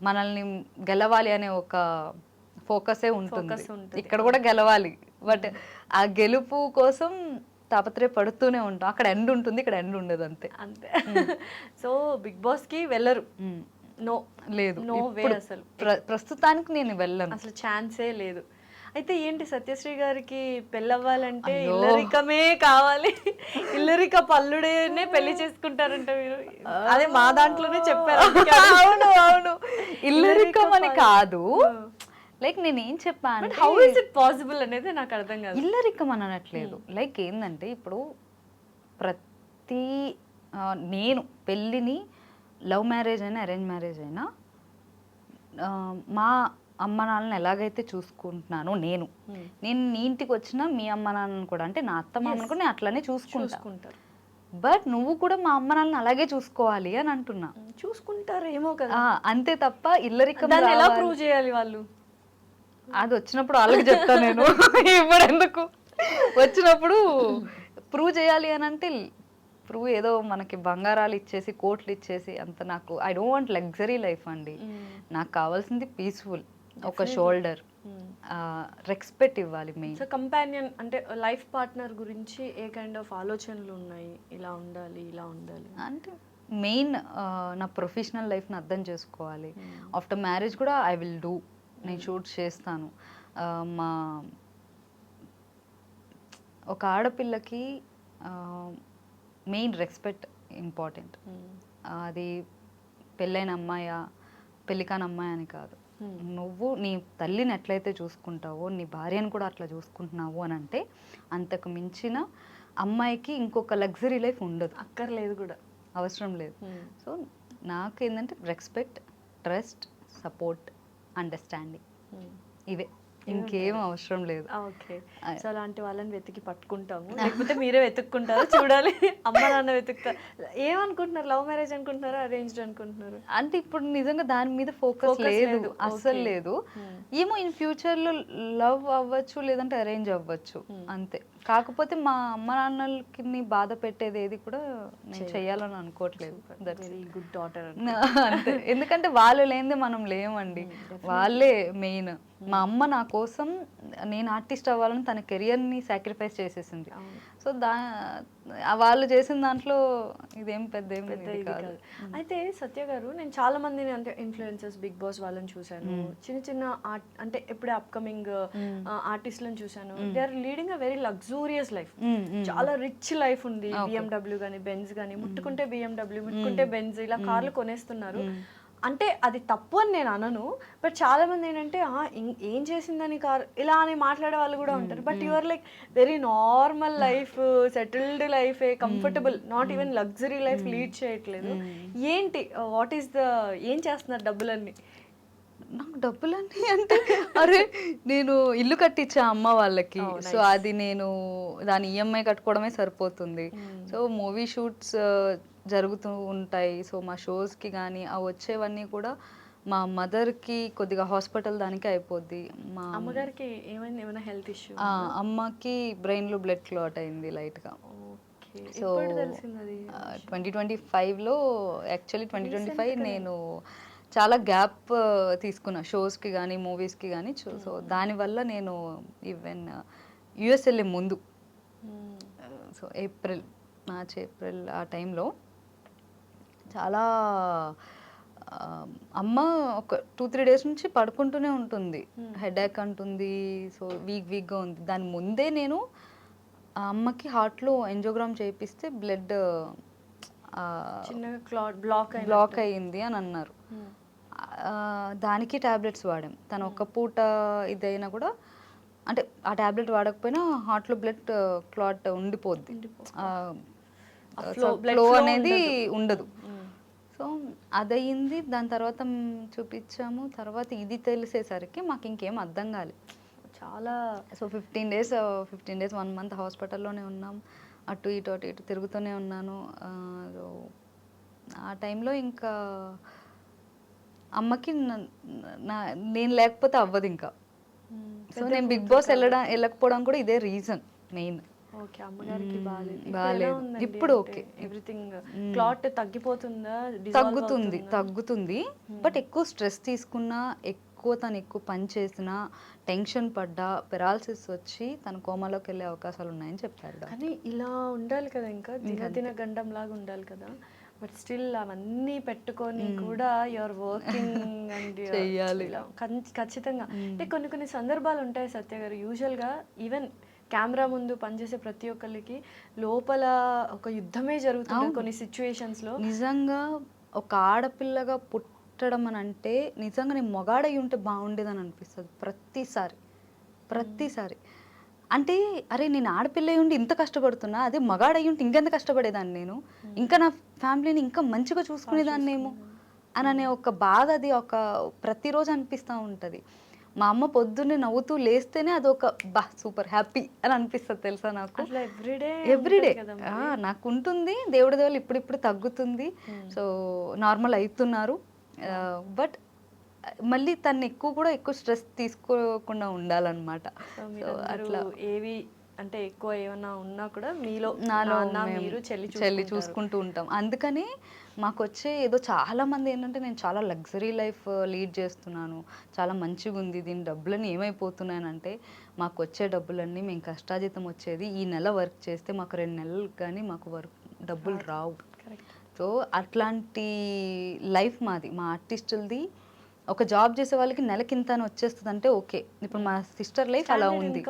మనల్ని గెలవాలి అనే ఒక ఫోకసే ఉంటుంది. ఇక్కడ కూడా గెలవాలి, బట్ ఆ గెలుపు కోసం తాపత్రయపడుతూనే ఉంటాం. అక్కడ ఎండ్ ఉంటుంది, ఇక్కడ ఎండ్ ఉండదు, అంతే. అంతే. సో బిగ్ బాస్ కి వెళ్ళరు? నో, లేదు, నో వే. అసలు ప్రస్తుతానికి నేను వెళ్ళను, అసలు ఛాన్సే లేదు. అయితే ఏంటి సత్యశ్రీ గారికి పెళ్ళవ్వాలంటే ఇల్లరికమే కావాలి, ఇల్లరిక పల్లుడేనే పెళ్లి చేసుకుంటారంట మీరు. అదే మా దాంట్లోనే చెప్పారు. అవును అవును, ఇల్లరికం అని కాదు. లైక్ నేను ఏం చెప్పాను, హౌ ఇస్ ఇట్ పాసిబుల్ అనేది నాకు అర్థం కాదు. ఇల్లరికం అని అనట్లేదు. లైక్ ఏంటంటే ఇప్పుడు ప్రతి నేను పెళ్ళిని లవ్ మ్యారేజ్ అయినా అరేంజ్ మ్యారేజ్ అయినా మా అమ్మ నాన్నని ఎలాగైతే చూసుకుంటున్నానో నేను నీ ఇంటికి వచ్చినా మీ అమ్మ నాన్నని కూడా, అంటే నా అత్త మామని కూడా నేను అట్లానే చూసుకుంటారు. బట్ నువ్వు కూడా మా అమ్మ నాన్నని అలాగే చూసుకోవాలి అని అంటున్నా. చూసుకుంటారు ఏమో కదా, అంతే తప్ప ఇల్లరికం దాన్ని ఎలా ప్రూవ్ చేయాలి వాళ్ళు? అది వచ్చినప్పుడు వాళ్ళకి చెప్తా నేను. ఇప్పుడు ఎందుకు, వచ్చినప్పుడు ప్రూవ్ చేయాలి అని అంటే ప్రూవ్ ఏదో మనకి బంగారాలు ఇచ్చేసి కోట్లు ఇచ్చేసి అంత, నాకు I don't want luxury life అండి. నాకు కావాల్సింది పీస్ఫుల్, ఒక షోల్డర్, రెస్పెక్ట్ ఇవ్వాలి మెయిన్. సో కంపానియన్ అంటే లైఫ్ పార్ట్నర్ గురించి ఏ కైండ్ ఆఫ్ ఆలోచనలు ఉన్నాయి? ఇలా ఉండాలి, ఇలా ఉండాలి అంటే మెయిన్ నా ప్రొఫెషనల్ లైఫ్ని అర్థం చేసుకోవాలి. ఆఫ్టర్ మ్యారేజ్ కూడా ఐ విల్ డూ, నేను షూట్ చేస్తాను. మా ఒక ఆడపిల్లకి మెయిన్ రెస్పెక్ట్ ఇంపార్టెంట్. అది పెళ్ళైన అమ్మాయా పెళ్ళికాని అమ్మాయి అని కాదు. నువ్వు నీ తల్లిని ఎట్లయితే చూసుకుంటావో నీ భార్యను కూడా అట్లా చూసుకుంటున్నావు అని అంటే అంతకు మించిన అమ్మాయికి ఇంకొక లగ్జరీ లైఫ్ ఉండదు, అక్కర్లేదు కూడా, అవసరం లేదు. సో నాకు ఏంటంటే రెస్పెక్ట్, ట్రస్ట్, సపోర్ట్, అండర్స్టాండింగ్, ఇవే, ఇంకేం అవసరం లేదు. ఓకే. సో అలాంటి వాళ్ళని వెతికి పట్టుకుంటాము, లేకపోతే మీరే వెతుక్కుంటారు, చూడాలి. అమ్మ నాన్న వెతుకుతారు. ఏమనుకుంటున్నారు, లవ్ మ్యారేజ్ అనుకుంటున్నారా, అరేంజ్డ్ అనుకుంటున్నారు? అంటే ఇప్పుడు నిజంగా దాని మీద ఫోకస్ లేదు, అస్సలు లేదు. ఏమో ఇన్ ఫ్యూచర్ లో లవ్ అవ్వచ్చు, లేదంటే అరేంజ్ అవ్వచ్చు, అంతే. కాకపోతే మా అమ్మ నాన్నలకి బాధ పెట్టేది ఏది కూడా నేను చెయ్యాలని అనుకోవట్లేదు. Very good daughter. అంతే, ఎందుకంటే వాళ్ళు లేనిదే మనం లేమండి, వాళ్ళే మెయిన్. మా అమ్మ నా కోసం, నేను ఆర్టిస్ట్ అవ్వాలని తన కెరియర్ని సాక్రిఫైస్ చేసేసింది. సో వాళ్ళు చేసిన దాంట్లో ఇదేం పెద్ద ఇది కాదు. అయితే సత్య గారు, నేను చాలా మందిని అంటే ఇన్ఫ్లుయెన్సర్స్, బిగ్ బాస్ వాళ్ళని చూశాను, చిన్న చిన్న ఆర్ట్ అంటే ఎప్పుడే అప్కమింగ్ ఆర్టిస్ట్లను చూశాను. They are leading a very luxurious life, చాలా రిచ్ లైఫ్ ఉంది. BMW కానీ బెంజ్ కానీ, ముట్టుకుంటే BMW, ముట్టుకుంటే బెంజ్, ఇలా కార్లు కొనేస్తున్నారు. అంటే అది తప్పు అని నేను అనను, బట్ చాలా మంది ఏంటంటే ఏం చేసిందని కార్ ఇలా అని మాట్లాడే వాళ్ళు కూడా ఉంటారు. But your like very normal life, settled life, comfortable, not even luxury life lead చేయట్లేదు. ఏంటి, వాట్ ఈస్ ద, ఏం చేస్తున్నారు డబ్బులన్నీ? నాకు డబ్బులన్నీ అంటే, అరే నేను ఇల్లు కట్టించా అమ్మ వాళ్ళకి, సో అది నేను దాని EMI కట్టుకోవడమే సరిపోతుంది. సో మూవీ షూట్స్ జరుగుతూ ఉంటాయి. సో మా షోస్కి కానీ అవి వచ్చేవన్నీ కూడా మా మదర్కి కొద్దిగా హాస్పిటల్ దానికి అయిపోద్ది. మా అమ్మగారికి ఏమైంది, ఏమైనా హెల్త్ ఇష్యూ? అమ్మకి బ్రెయిన్లో బ్లడ్ క్లాట్ అయింది లైట్గా. సో 2025లో, యాక్చువల్లీ 2025 నేను చాలా గ్యాప్ తీసుకున్నా షోస్కి కానీ మూవీస్కి కానీ. సో దానివల్ల నేను ఈవెన్ US వెళ్ళే ముందు, సో మార్చ్ ఏప్రిల్ ఆ టైంలో చాలా అమ్మ ఒక 2-3 డేస్ నుంచి పడుకుంటూనే ఉంటుంది, హెడేక్ అంటుంది, సో వీక్గా ఉంది. దాని ముందే నేను ఆ అమ్మకి హార్ట్లో ఎంజోగ్రామ్ చేయిస్తే బ్లడ్ బ్లాక్ అయ్యింది అని అన్నారు. దానికి టాబ్లెట్స్ వాడాం. తను ఒక పూట ఇదైనా కూడా, అంటే ఆ టాబ్లెట్ వాడకపోయినా హార్ట్లో బ్లడ్ క్లాట్ ఉండిపోద్ది, ఫ్లో అనేది ఉండదు. సో అదయింది. దాని తర్వాత చూపించాము. తర్వాత ఇది తెలిసేసరికి మాకు ఇంకేం అర్థం కాలేదు చాలా. సో 15 డేస్ 1 మంత్ హాస్పిటల్లోనే ఉన్నాం. అటు ఇటు తిరుగుతూనే ఉన్నాను. సో ఆ టైంలో ఇంకా అమ్మకి నేను లేకపోతే అవ్వదు ఇంకా. సో నేను బిగ్ బాస్ వెళ్ళకపోవడం కూడా ఇదే రీజన్ మెయిన్. ఓకే, అమ్మగారికి బాలేదు. ఇప్పుడు ఓకే, ఎవ్రీథింగ్ క్లాట్ తగ్గిపోతుందా? తగ్గుతుంది. బట్ ఎక్కువ స్ట్రెస్ తీసుకున్నా, తను ఎక్కువ పని చేసినా, టెన్షన్ పడ్డా, పెరాలసిస్ వచ్చి తన కోమాలోకి వెళ్ళే అవకాశాలు ఉన్నాయని చెప్పారు. కానీ ఇలా ఉండాలి కదా, ఇంకా దిన గండం లాగా ఉండాలి కదా. బట్ స్టిల్ అవన్నీ పెట్టుకొని కూడా యువర్ వర్కింగ్ అండ్ చెయ్యాలి ఖచ్చితంగా. అంటే కొన్ని సందర్భాలు ఉంటాయి సత్య గారు, యూజువల్గా ఈవెన్ కెమెరా ముందు పనిచేసే ప్రతి ఒక్కరికి లోపల ఒక యుద్ధమే జరుగుతుంది కొన్ని సిచ్యువేషన్స్లో. నిజంగా ఒక ఆడపిల్లగా పుట్టడం అని అంటే నిజంగా నేను మొగాడై ఉంటే బాగుండేదని అనిపిస్తుంది ప్రతిసారి. అంటే అరే నేను ఆడపిల్ల ఉండి ఇంత కష్టపడుతున్నా, అదే మగాడై ఉంటే ఇంకెంత కష్టపడేదాన్ని నేను, ఇంకా నా ఫ్యామిలీని ఇంకా మంచిగా చూసుకునేదాన్నేమో అని అనే ఒక బాధ అది ఒక ప్రతిరోజు అనిపిస్తూ ఉంటుంది. మా అమ్మ పొద్దున్నే నవ్వుతూ లేస్తేనే అది ఒక సూపర్ హ్యాపీ అని అనిపిస్తుంది తెలుసా నాకు. ఎవ్రీడే నాకు ఉంటుంది. దేవుడి దేవుళ్ళు ఇప్పుడిప్పుడు తగ్గుతుంది, సో నార్మల్ అవుతున్నారు. బట్ మళ్ళీ తను ఎక్కువ స్ట్రెస్ తీసుకోకుండా ఉండాలన్నమాట. అట్లా ఏవి అంటే ఎక్కువ ఏమన్నా ఉన్నా కూడా మీలో మీరు చెల్లి చూసుకుంటూ ఉంటాం. అందుకని మాకు వచ్చే ఏదో చాలా మంది ఏంటంటే నేను చాలా లగ్జరీ లైఫ్ లీడ్ చేస్తున్నాను, చాలా మంచిగా ఉంది, దీని డబ్బులన్నీ ఏమైపోతున్నాయనంటే మాకు వచ్చే డబ్బులన్నీ మేము కష్టాజీతం వచ్చేది ఈ నెల వర్క్ చేస్తే మాకు 2 నెలలు కానీ మాకు డబ్బులు రావు. సో అట్లాంటి లైఫ్ మాది, మా ఆర్టిస్టులది. ఒక జాబ్ చేసే వాళ్ళకి నెలకింత అని వచ్చేస్తుంది అంటే ఓకే. ఇప్పుడు మా సిస్టర్ లైఫ్ అలా ఉంది,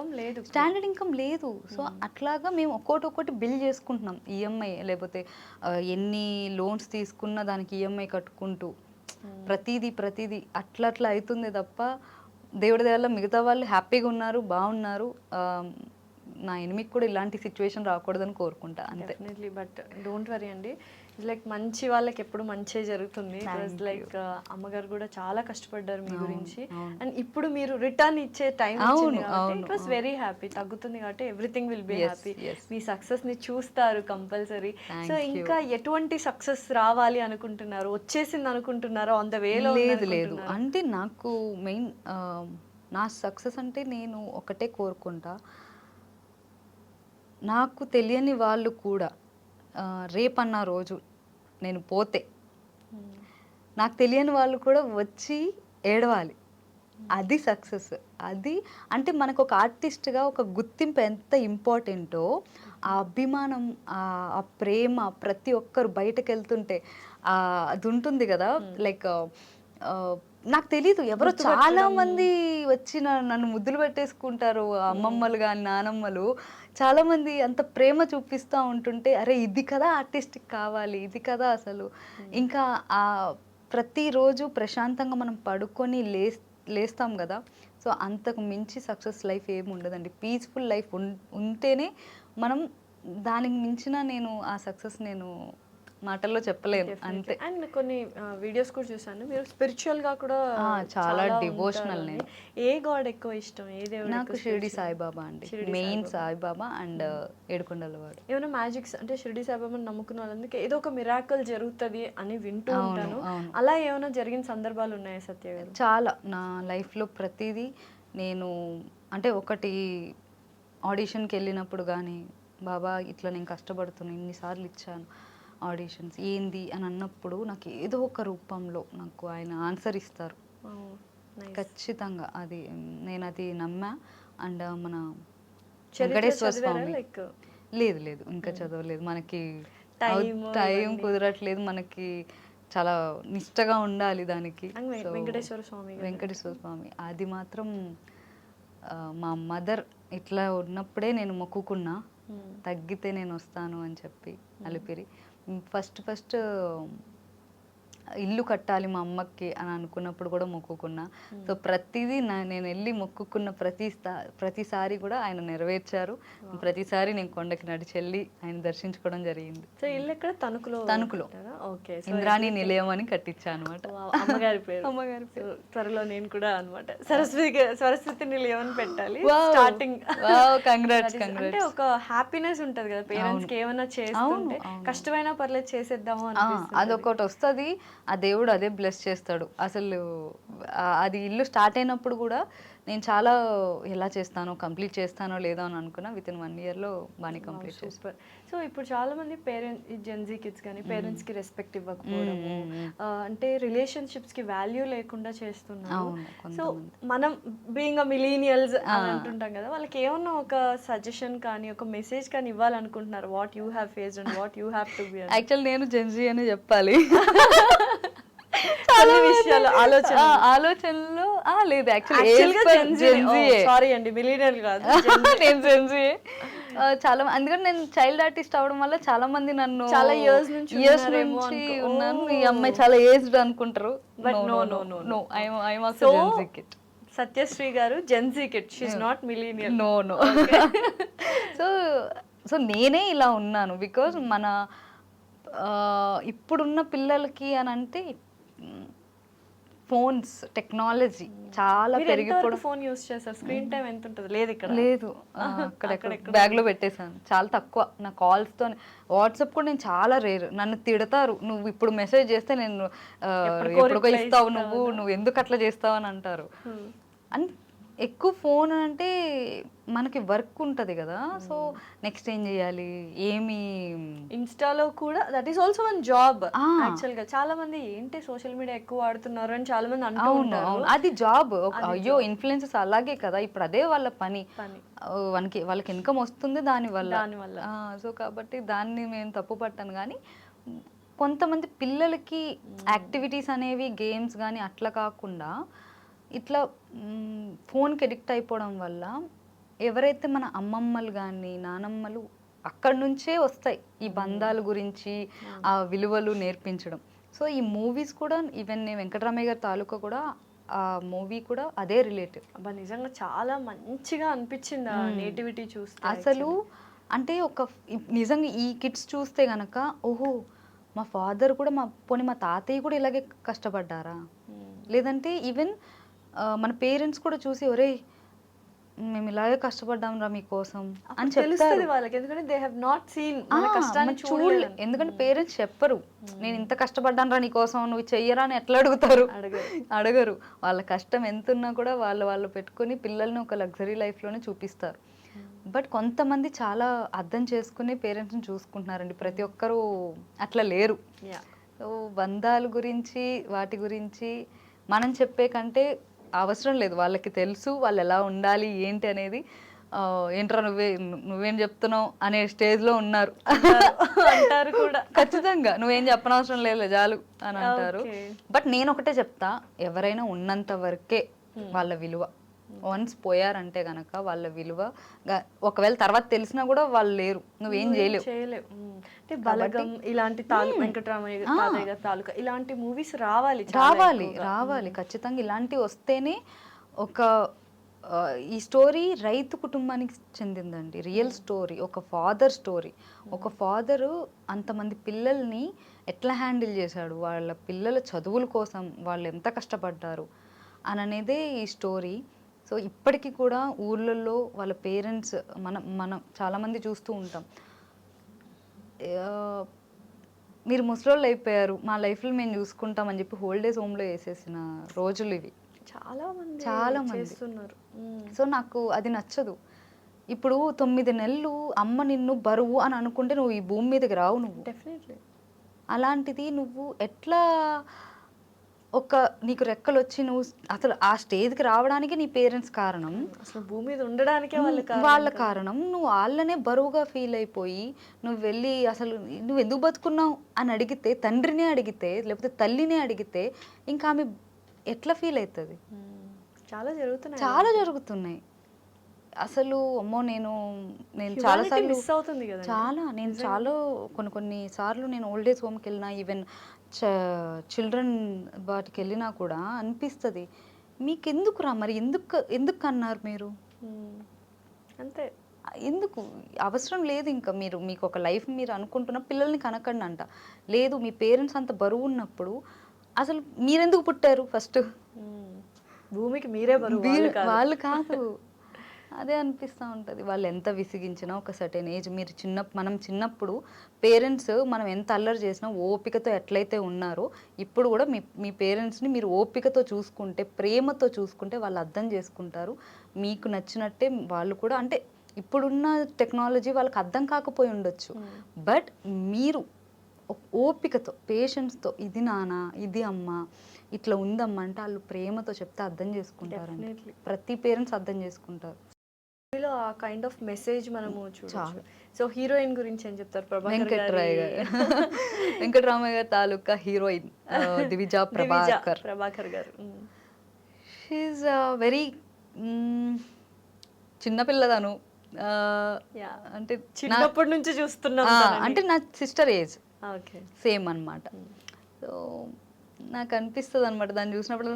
స్టాండర్డ్ ఇన్కమ్ లేదు. సో అట్లాగా మేము ఒక్కొక్కటి బిల్ చేసుకుంటున్నాం. ఈఎంఐ లేకపోతే ఎన్ని లోన్స్ తీసుకున్నా దానికి ఈఎంఐ కట్టుకుంటూ ప్రతిదీ అట్లా అవుతుంది తప్ప దేవుడి దయ వల్ల మిగతా వాళ్ళు హ్యాపీగా ఉన్నారు, బాగున్నారు. నా ఎనిమికి కూడా ఇలాంటి సిచ్యువేషన్ రాకూడదని కోరుకుంటా అంతే. బట్ డోంట్ వరీ అండి, లైక్ మంచి వాళ్ళకి ఎప్పుడు మంచి జరుగుతుంది. లైక్ అమ్మగారు కూడా చాలా కష్టపడ్డారు మీ గురించి, అండ్ ఇప్పుడు మీరు రిటర్న్ ఇచ్చే time it was very happy. తగ్గుతుంది కాబట్టి everything will be happy. Me success ని చూస్తారు కంపల్సరీ. సో ఇంకా ఎటువంటి సక్సెస్ రావాలి అనుకుంటున్నారు? వచ్చేసింది అనుకుంటున్నారో? ఆన్ ద వేలో? లేదు అంటే నాకు మెయిన్ నా సక్సెస్ అంటే నేను ఒకటే కోరుకుంటా, నాకు తెలియని వాళ్ళు కూడా రేపన్న రోజు నేను పోతే నాకు తెలియని వాళ్ళు కూడా వచ్చి ఏడవాలి. అది సక్సెస్. అది అంటే మనకు ఒక ఆర్టిస్ట్గా ఒక గుర్తింపు ఎంత ఇంపార్టెంటో, ఆ అభిమానం, ఆ ప్రేమ ప్రతి ఒక్కరు బయటకు వెళ్తుంటే అది ఉంటుంది కదా. లైక్ నాకు తెలీదు, ఎవరో చాలా మంది వచ్చి నన్ను ముద్దులు పెట్టేసుకుంటారు, అమ్మమ్మలు కానీ నానమ్మలు చాలా మంది అంత ప్రేమ చూపిస్తూ ఉంటుంటే అరే ఇది కదా ఆర్టిస్ట్కి కావాలి, ఇది కదా అసలు. ఇంకా ఆ ప్రతిరోజు ప్రశాంతంగా మనం పడుకొని లేస్తాం కదా. సో అంతకు మించి సక్సెస్ లైఫ్ ఏమి ఉండదండి. పీస్ఫుల్ లైఫ్ ఉంటేనే మనం దానికి మించిన నేను ఆ సక్సెస్ నేను మాటల్లో చెప్పలేను అంతే. అండ్ కొన్ని వీడియోస్ కూడా చూసాను, మీరు స్పిరిచువల్ గా కూడా చాలా డివోషనల్. నేను ఏ గాడ్ ఎక్కువ ఇష్టం? ఏ దేవుడు? నాకు షిరిడి సాయిబాబా అండి, మెయిన్ సాయిబాబా అండ్ ఏడుకొండల వాడు. ఏమైనా మ్యాజిక్స్ అంటే షిరిడి సాయిబాబాని నమ్ముకున్న వాళ్ళందుకే ఏదో ఒక మిరాకల్ జరుగుతుంది అని వింటూ ఉంటాను. అలా ఏమైనా జరిగిన సందర్భాలు ఉన్నాయా సత్య గారు? చాలా. నా లైఫ్లో ప్రతిదీ నేను అంటే ఒకటి ఆడిషన్కి వెళ్ళినప్పుడు కానీ బాబా ఇట్లా నేను కష్టపడుతున్నాను, ఇన్నిసార్లు ఇచ్చాను ఆడిషన్స్, ఏంది అని అన్నప్పుడు నాకు ఏదో ఒక రూపంలో నాకు ఆయన ఆన్సర్ ఇస్తారు ఖచ్చితంగా. అది నేను అది నమ్మా. అండ్ మన వెంకటేశ్వర స్వామి లేదు ఇంకా చదవలేదు, మనకి టైం కుదరట్లేదు, మనకి చాలా నిష్టగా ఉండాలి దానికి. వెంకటేశ్వర స్వామి అది మాత్రం మా మదర్ ఇట్లా ఉన్నప్పుడే నేను మొక్కుకున్నా, తగ్గితే నేను వస్తాను అని చెప్పి. అలిపిరి ఫస్ట్ ఇల్లు కట్టాలి మా అమ్మకి అని అనుకున్నప్పుడు కూడా మొక్కుకున్నా. సో ప్రతిదీ నేను వెళ్ళి మొక్కుకున్న ప్రతిసారి కూడా ఆయన నెరవేర్చారు. ప్రతిసారి నేను కొండకి నడిచి వెళ్ళి ఆయన దర్శించుకోవడం జరిగింది. సో ఇల్లు ఎక్కడ? తణుకులో. ఓకే. ఇంద్రాణి నిలయం అని కట్టించా అనమాట. అమ్మగారి పేరు. అమ్మగారి పేరు. త్వరలో నేను కూడా అనమాట సరస్వతి నిలయం అని పెట్టాలి. Starting congrats. అంటే ఒక హ్యాపీనెస్ ఉంటది కదా పేరెంట్స్ కి, ఏమైనా చేస్తుంటే కష్టమైనా పర్లేదు చేసేద్దాము అని. అదొకటి వస్తుంది, ఆ దేవుడు అదే బ్లెస్ చేస్తాడు. అసలు అది ఇల్లు స్టార్ట్ అయినప్పుడు కూడా నేను చాలా ఎలా చేస్తానో, కంప్లీట్ చేస్తానో లేదో అని అనుకున్నా. విత్ ఇన్ 1 year బాగా కంప్లీట్ చేస్తాను. సో ఇప్పుడు చాలా మంది పేరెంట్స్, జెన్జీ కిడ్స్ కానీ పేరెంట్స్ కి రెస్పెక్ట్ ఇవ్వకపోవడము, అంటే రిలేషన్షిప్స్ కి వాల్యూ లేకుండా చేస్తున్నారు. సో మనం బీయింగ్ అ మిలీనియల్స్ అని అంటుంటాం కదా, వాళ్ళకి ఏమన్నా ఒక సజెషన్ కానీ ఒక మెసేజ్ కానీ ఇవ్వాలనుకుంటున్నారు? What you have faced and what you have to be. Actual నేను జెన్జీ అని చెప్పాలి. చాలా విషయాలు ఆలోచనలో లేదు. సారీ అండి, మిలీనియల్ కాదు, నేను జెన్జీ. చాలా అందుకని నేను చైల్డ్ ఆర్టిస్ట్ అవడం వల్ల చాలా మంది నన్ను చాలా ఇయర్స్ నుంచి ఉన్నాను. ఈ అమ్మాయి చాలా ఏజ్డ్ అనుకుంటారు. Satyasri garu Gen Z kid, she is not millennial. No. So నేనే ఇలా ఉన్నాను బికాజ్ మన ఇప్పుడున్న పిల్లలకి అని అంటే ఫోన్స్, టెక్నాలజీ చాలా పెరిగిపోవడం. ఫోన్ యూస్ చేస్తారు, స్క్రీన్ టైం ఎంత ఉంటుంది? లేదు ఇక్కడ లేదు, అక్కడ బ్యాగ్ లో పెట్టేశాను. చాలా తక్కువ. నా కాల్స్ తో, వాట్సాప్ కూడా నేను చాలా రేర్. నన్ను తిడతారు, నువ్వు ఇప్పుడు మెసేజ్ చేస్తే నేను ఎప్పుడుకో ఇస్తావు, నువ్వు ఎందుకు అట్లా చేస్తావు అని అంటారు. అండ్ ఎక్కువ ఫోన్ అంటే మనకి వర్క్ ఉంటుంది కదా, సో నెక్స్ట్ ఏం చేయాలి, ఏమి ఇన్స్టాలో కూడా that is also one job actual గా. చాలా మంది ఏంటి సోషల్ మీడియా ఎక్కువ వాడుతున్నారు అని చాలా మంది అంటూ ఉంటారు. అది జాబ్. అయ్యో ఇన్ఫ్లుయెన్సర్స్ అలాగే కదా, ఇప్పుడు అదే వాళ్ళ పని. వాళ్ళకి ఇన్కమ్ వస్తుంది దానివల్ల. సో కాబట్టి దాన్ని మేము తప్పు పట్టాను. కానీ కొంతమంది పిల్లలకి యాక్టివిటీస్ అనేవి, గేమ్స్ కానీ అట్లా కాకుండా ఇట్లా ఫోన్కి అడిక్ట్ అయిపోవడం వల్ల ఎవరైతే మన అమ్మమ్మలు కానీ నానమ్మలు అక్కడి నుంచే వస్తాయి ఈ బంధాల గురించి, ఆ విలువలు నేర్పించడం. సో ఈ మూవీస్ కూడా, ఈవెన్ వెంకటరామయ్య గారి తాలూకా కూడా, ఆ మూవీ కూడా అదే రిలేటివ్. అబ్బా నిజంగా చాలా మంచిగా అనిపించింది ఆ నేటివిటీ చూస్తే. అసలు అంటే నిజంగా ఈ కిడ్స్ చూస్తే గనక, ఓహో మా ఫాదర్ కూడా, మా తాతయ్య కూడా ఇలాగే కష్టపడ్డారా, లేదంటే ఈవెన్ మన పేరెంట్స్ కూడా చూసి ఒరే మేము ఇలాగే కష్టపడ్డాం రా మీకోసం అని చెప్తారు వాళ్ళకి. ఎందుకంటే దే హావ్ నాట్ సీన్ మన కష్టాన్ని చూడలేదు. ఎందుకంటే పేరెంట్స్ చెప్పరు నేను ఇంత కష్టపడ్డాను రా నీకోసం, నువ్వు చెయ్యరా అని ఎట్లా అడుగుతారు? అడగరు. వాళ్ళ కష్టం ఎంత ఉన్నా కూడా వాళ్ళు పెట్టుకుని పిల్లల్ని ఒక లగ్జరీ లైఫ్లోనే చూపిస్తారు. బట్ కొంతమంది చాలా అర్థం చేసుకుని పేరెంట్స్ని చూసుకుంటున్నారండి. ప్రతి ఒక్కరూ అట్లా లేరు. సో బంధాల గురించి, వాటి గురించి మనం చెప్పే కంటే అవసరం లేదు, వాళ్ళకి తెలుసు వాళ్ళు ఎలా ఉండాలి ఏంటి అనేది. ఏంట్రా నువ్వేం చెప్తున్నావు అనే స్టేజ్లో ఉన్నారు అంటారు కూడా. ఖచ్చితంగా నువ్వేం చెప్పనవసరం లేదు చాలు అని అంటారు. బట్ నేను ఒకటే చెప్తా, ఎవరైనా ఉన్నంత వరకే వాళ్ళ విలువ. వన్స్ పోయారంటే గనక వాళ్ళ విలువ, ఒకవేళ తర్వాత తెలిసినా కూడా వాళ్ళు లేరు, నువ్వేం చేయలేవు. అంటే బలగం ఇలాంటి వెంకటరామయ్య తాతయ్య తాలూకా ఇలాంటి మూవీస్ రావాలి ఖచ్చితంగా. ఇలాంటివి వస్తేనే ఈ స్టోరీ రైతు కుటుంబానికి చెందిందండి. రియల్ స్టోరీ, ఒక ఫాదర్ స్టోరీ. ఒక ఫాదరు అంతమంది పిల్లల్ని ఎట్లా హ్యాండిల్ చేశాడు, వాళ్ళ పిల్లల చదువుల కోసం వాళ్ళు ఎంత కష్టపడ్డారు అననేదే ఈ స్టోరీ. సో ఇప్పటికీ కూడా ఊర్లలో వాళ్ళ పేరెంట్స్, మనం చాలామంది చూస్తూ ఉంటాం, మీరు ముసలోళ్ళు అయిపోయారు, మా లైఫ్లో మేము చూసుకుంటాం అని చెప్పి హోల్డేజ్ హోమ్లో వేసేసిన రోజులు ఇవి. చాలా మంది. సో నాకు అది నచ్చదు. ఇప్పుడు 9 నెలలు అమ్మ నిన్ను బరువు అని అనుకుంటే నువ్వు ఈ భూమి మీదకి రావు. నువ్వు డెఫినెట్లీ అలాంటిది నువ్వు ఎట్లా నీకు రెక్కలు వచ్చి నువ్వు అసలు ఆ స్టేజ్కి రావడానికి నీ పేరెంట్స్ కారణం, అసలు భూమి మీద ఉండడానికే వాళ్ళ కారణం. నువ్వు వాళ్ళనే బరువుగా ఫీల్ అయిపోయి నువ్వు వెళ్ళి అసలు నువ్వు ఎందుకు బతుకున్నావు అని అడిగితే, తండ్రినే అడిగితే లేకపోతే తల్లినే అడిగితే ఇంకా ఆమె ఎట్లా ఫీల్ అవుతుంది? చాలా జరుగుతున్నాయి. అసలు అమ్మో నేను చాలా సార్లు మిస్ అవుతుంది కదా. చాలా కొన్ని సార్లు నేను ఓల్డ్ ఏజ్ హోమ్కి వెళ్ళినా, ఈవెన్ చిల్డ్రన్ వాటికి వెళ్ళినా కూడా అనిపిస్తుంది, మీకు ఎందుకురా మరి, ఎందుకు అన్నారు మీరు, అంతే, ఎందుకు అవసరం లేదు, ఇంకా మీకు ఒక లైఫ్ మీరు అనుకుంటున్న పిల్లల్ని కనకండి అంట. లేదు, మీ పేరెంట్స్ అంత బరువు ఉన్నప్పుడు అసలు మీరెందుకు పుట్టారు ఫస్ట్, భూమికి మీరే బరువు, వాళ్ళు కాదు. అదే అనిపిస్తూ ఉంటుంది. వాళ్ళు ఎంత విసిగించినా ఒక సర్టెన్ ఏజ్, మనం చిన్నప్పుడు పేరెంట్స్ మనం ఎంత అల్లరి చేసినా ఓపికతో ఎట్లయితే ఉన్నారో ఇప్పుడు కూడా మీ పేరెంట్స్ని మీరు ఓపికతో చూసుకుంటే, ప్రేమతో చూసుకుంటే వాళ్ళు అర్థం చేసుకుంటారు. మీకు నచ్చినట్టే వాళ్ళు కూడా, అంటే ఇప్పుడున్న టెక్నాలజీ వాళ్ళకి అర్థం కాకపోయి ఉండొచ్చు, బట్ మీరు ఓపికతో పేషెన్స్తో ఇది నాన్న ఇది అమ్మ ఇట్లా ఉందమ్మా అంటే వాళ్ళు ప్రేమతో చెప్తే అర్థం చేసుకుంటారండి. ప్రతి పేరెంట్స్ అర్థం చేసుకుంటారు. ఆ కైండ్ ఆఫ్ మెసేజ్ మనము చూడొచ్చు. సో హీరోయిన్ గురించి ఏం చెప్తారు? వెంకటరామయ్య గారి తాలూకా హీరోయిన్ దివిజా ప్రభాకర్ గారు. షీఈస్ వెరీ చిన్నపిల్లదను, అంటే చిన్నప్పటి నుంచి చూస్తున్నాం, అంటే నా సిస్టర్ ఏజ్ ఓకే సేమ్ అనమాట. సో నాకు అనిపిస్తుంది అనమాట దాన్ని చూసినప్పుడు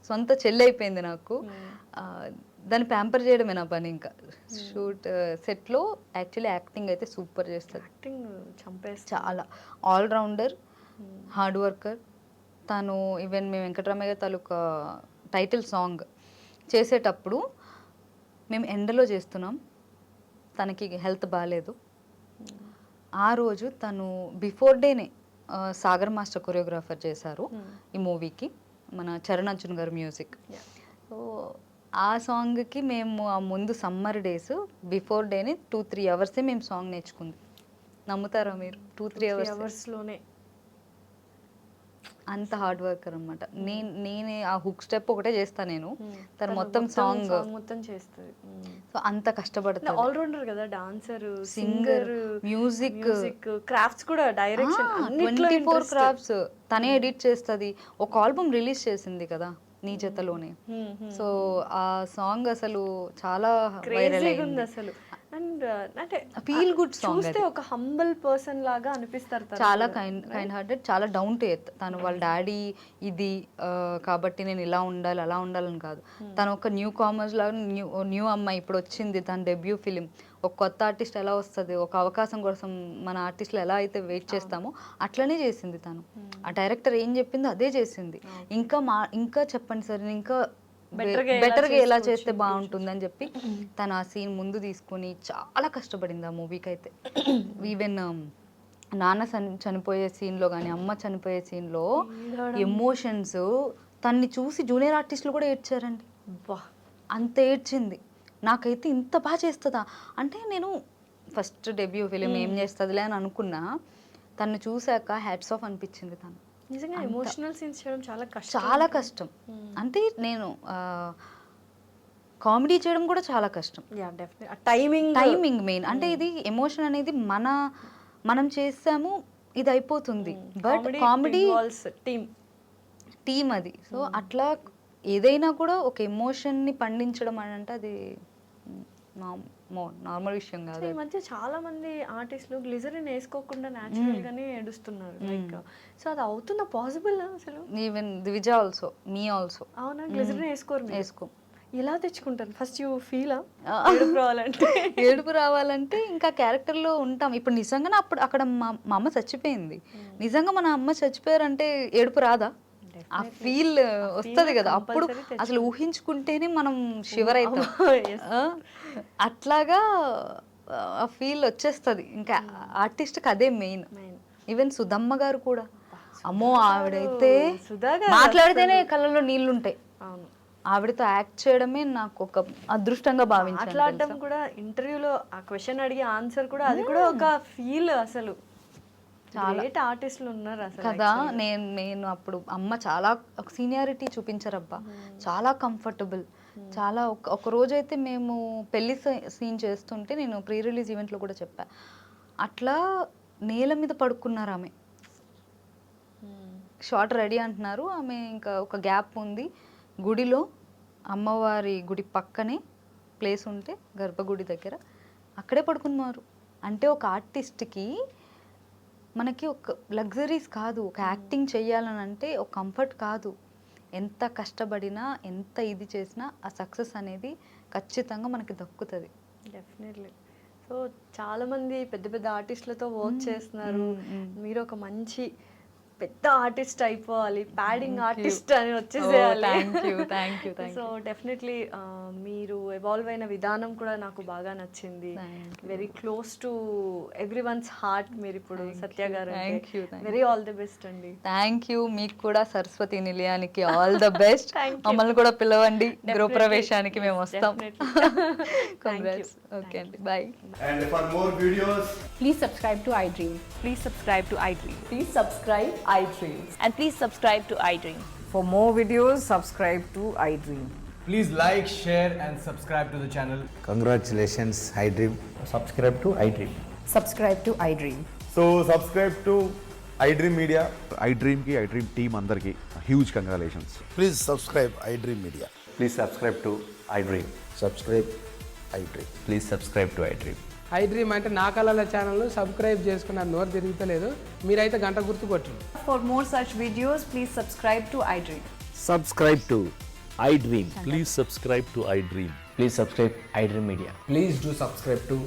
సొంత చెల్లి అయిపోయింది నాకు. దాన్ని ప్యాంపర్ చేయడమే నా పని. ఇంకా సెట్లో యాక్చువల్లీ యాక్టింగ్ అయితే సూపర్ చేస్తుంది, చాలా ఆల్రౌండర్, హార్డ్ వర్కర్ తను. ఈవెన్ మేము వెంకటరామయ్య గారి తాలూకా టైటిల్ సాంగ్ చేసేటప్పుడు మేము ఎండలో చేస్తున్నాం, తనకి హెల్త్ బాగాలేదు. ఆ రోజు తను బిఫోర్ డేనే సాగర్ మాస్టర్ కొరియోగ్రాఫర్ చేశారు ఈ మూవీకి, మన చరణ్ అర్జున్ గారు మ్యూజిక్. సో ఆ సాంగ్కి మేము ఆ ముందు సమ్మర్ డేస్ బిఫోర్ డేని 2-3 అవర్సే మేము సాంగ్ నేర్చుకుంది. నమ్ముతారా మీరు? 2-3 అవర్స్లోనే అంత హార్డ్ వర్కర్ అనమాట. నేనే ఆ హుక్ స్టెప్ ఒకటే చేస్తాను నేను, తను మొత్తం సాంగ్ మొత్తం చేస్తుంది. సో అంత కష్టపడుతుంది. ఆల్రౌండర్ కదా, డాన్సర్, సింగర్, మ్యూజిక్, క్రాఫ్ట్స్ కూడా, డైరెక్షన్, 24 క్రాఫ్ట్స్ తనే ఎడిట్ చేస్తుంది. ఒక ఆల్బమ్ రిలీజ్ చేసింది కదా నీ జతలోనే. సో ఆ సాంగ్ అసలు చాలా వైరల్ అయింది అసలు. అండ్ అంటే ఫీల్ గుడ్ సాంగ్, చూస్తే ఒక హంబల్ పర్సన్ లాగా అనిపిస్తారు. చాలా కైండ్ హార్టెడ్, చాలా డౌన్ టు ఎర్త్. తను వాళ్ళ డాడీ ఇది కాబట్టి నేను ఇలా ఉండాలి అలా ఉండాలని కాదు. తను ఒక న్యూ కామర్స్ లాగా న్యూ అమ్మాయి ఇప్పుడు వచ్చింది, తన డెబ్యూ ఫిలిం. ఒక కొత్త ఆర్టిస్ట్ ఎలా వస్తుంది, ఒక అవకాశం కోసం మన ఆర్టిస్టులు ఎలా అయితే వెయిట్ చేస్తామో అట్లనే చేసింది తను. ఆ డైరెక్టర్ ఏం చెప్పిందో అదే చేసింది. ఇంకా చెప్పండి సార్, ఇంకా బెటర్గా ఎలా చేస్తే బాగుంటుంది అని చెప్పి తను ఆ సీన్ ముందు తీసుకొని చాలా కష్టపడింది ఆ మూవీకి అయితే. ఈవెన్ నాన్న చనిపోయే సీన్లో కానీ అమ్మ చనిపోయే సీన్లో ఎమోషన్స్ తన్ని చూసి జూనియర్ ఆర్టిస్టులు కూడా ఏడ్చారండి. అంత ఏడ్చింది. నాకైతే ఇంత బాగా చేస్తుందా అంటే, నేను ఫస్ట్ డెబ్యూ ఫిలిం ఏం చేస్తుందిలే అని అనుకున్నా, తను చూశాక హ్యాట్స్ ఆఫ్ అనిపించింది. తను నిజంగా ఎమోషనల్ సీన్స్ చేయడం చాలా కష్టం. అంటే నేను కామెడీ చేయడం కూడా చాలా కష్టం. Timing main. అంటే ఇది ఎమోషన్ అనేది మనం చేసాము ఇది అయిపోతుంది, బట్ కామెడీ టీమ్ అది. సో అట్లా ఏదైనా కూడా ఒక ఎమోషన్ని పండించడం అని అంటే అది నార్మల్ విషయం కాదు. ఈ మధ్య చాలా మంది ఆర్టిస్టులు గ్లిజరిన్ వేసుకోకుండా న్యాచురల్ గానే ఏడుస్తున్నారు. లైక్ సో అది అవుతుందా, పాసిబుల్ అసలు? ఈవెన్ దివిజా ఆల్సో, మీ ఆల్సో. అవునా? గ్లిజరిన్ వేసుకో. ఎలా తెచ్చుకుంటారు? ఫస్ట్ యూ ఫీలా ఏడుపు రావాలంటే ఇంకా క్యారెక్టర్లో ఉంటాం. ఇప్పుడు నిజంగానే అక్కడ మా అమ్మ చచ్చిపోయింది, నిజంగా మన అమ్మ చచ్చిపోయారంటే ఏడుపు రాదా? ఆ ఫీల్ వస్తుంది కదా, అప్పుడు అసలు ఊహించుకుంటేనే మనం షివర్ అవుతాం. అట్లాగా ఆ ఫీల్ వచ్చేస్తుంది. ఇంకా ఆర్టిస్ట్కి అదే మెయిన్. ఈవెన్ సుధమ్మ గారు కూడా, అమ్మో ఆవిడైతే మాట్లాడితేనే కళ్ళలో నీళ్ళు ఉంటాయి. ఆవిడతో యాక్ట్ చేయడమే నాకు ఒక అదృష్టంగా భావించాను. మాట్లాడడం కూడా, ఇంటర్వ్యూలో ఆ క్వశ్చన్ అడిగే ఆన్సర్ కూడా, అది కూడా ఒక ఫీల్. అసలు చాలా ఆర్టిస్టులు ఉన్నారు అసలు కదా. నేను అప్పుడు అమ్మ చాలా సీనియారిటీ చూపించారబ్బా, చాలా కంఫర్టబుల్. చాలా ఒక రోజు అయితే మేము పెళ్లి సీన్ చేస్తుంటే, నేను ప్రీ రిలీజ్ ఈవెంట్లో కూడా చెప్పా, అట్లా నేల మీద పడుకున్నారు ఆమె. షార్ట్ రెడీ అంటున్నారు, ఆమె ఇంకా ఒక గ్యాప్ ఉంది గుడిలో, అమ్మవారి గుడి పక్కనే ప్లేస్ ఉంటే గర్భగుడి దగ్గర అక్కడే పడుకున్నారు. అంటే ఒక ఆర్టిస్ట్కి మనకి ఒక లగ్జరీస్ కాదు, ఒక యాక్టింగ్ చెయ్యాలని అంటే ఒక కంఫర్ట్ కాదు. ఎంత కష్టపడినా ఎంత ఇది చేసినా ఆ సక్సెస్ అనేది ఖచ్చితంగా మనకి దక్కుతుంది. డెఫినెట్లీ. సో చాలామంది పెద్ద పెద్ద ఆర్టిస్టులతో వర్క్ చేస్తున్నారు. మీరు ఒక మంచి పెద్ద ఆర్టిస్ట్ అయిపోవాలి, ప్యాడింగ్ ఆర్టిస్ట్ అని వచ్చేసేయాలి. Thank you. సో డెఫినెట్లీ మీరు ఎవాల్వ్ అయిన విధానం కూడా నాకు బాగా నచ్చింది. Very close to everyone's heart మీరు ఇప్పుడు, Satya garu. Very all the best అండి. Thank you. మీకు కూడా సరస్వతి నిలయానికి ఆల్ ద బెస్ట్. మమ్మల్ని కూడా పిలవండి, గృహప్రవేశానికి మేము వస్తాం. కంగ్రాట్స్. ఓకే అండి, bye. And for more videos, Please subscribe to iDream. Please subscribe to iDream. Please subscribe iDream. And please subscribe to iDream. For more videos, subscribe to iDream. please like, share, and subscribe to the channel. Congratulations, iDream. Subscribe to iDream. Subscribe to iDream. So subscribe to iDream Media. iDream की iDream team अंदर की huge congratulations. Please subscribe iDream Media. Please subscribe to iDream. Subscribe iDream. Please subscribe to iDream. iDream అంటే నా కళల channel subscribe చేసుకున్నారు, నోరు తిరుగుతలేదు. మీరైతే గంట గుర్తు కొట్టండి. For more such videos, please subscribe to iDream. Subscribe to iDream. Please subscribe to iDream. Please subscribe iDream Media. Please do subscribe to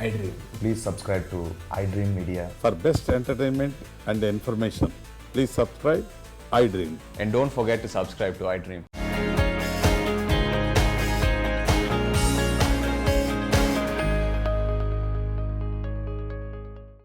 iDream. Please subscribe to iDream Media. For best entertainment and information, please subscribe iDream. And don't forget to subscribe to iDream.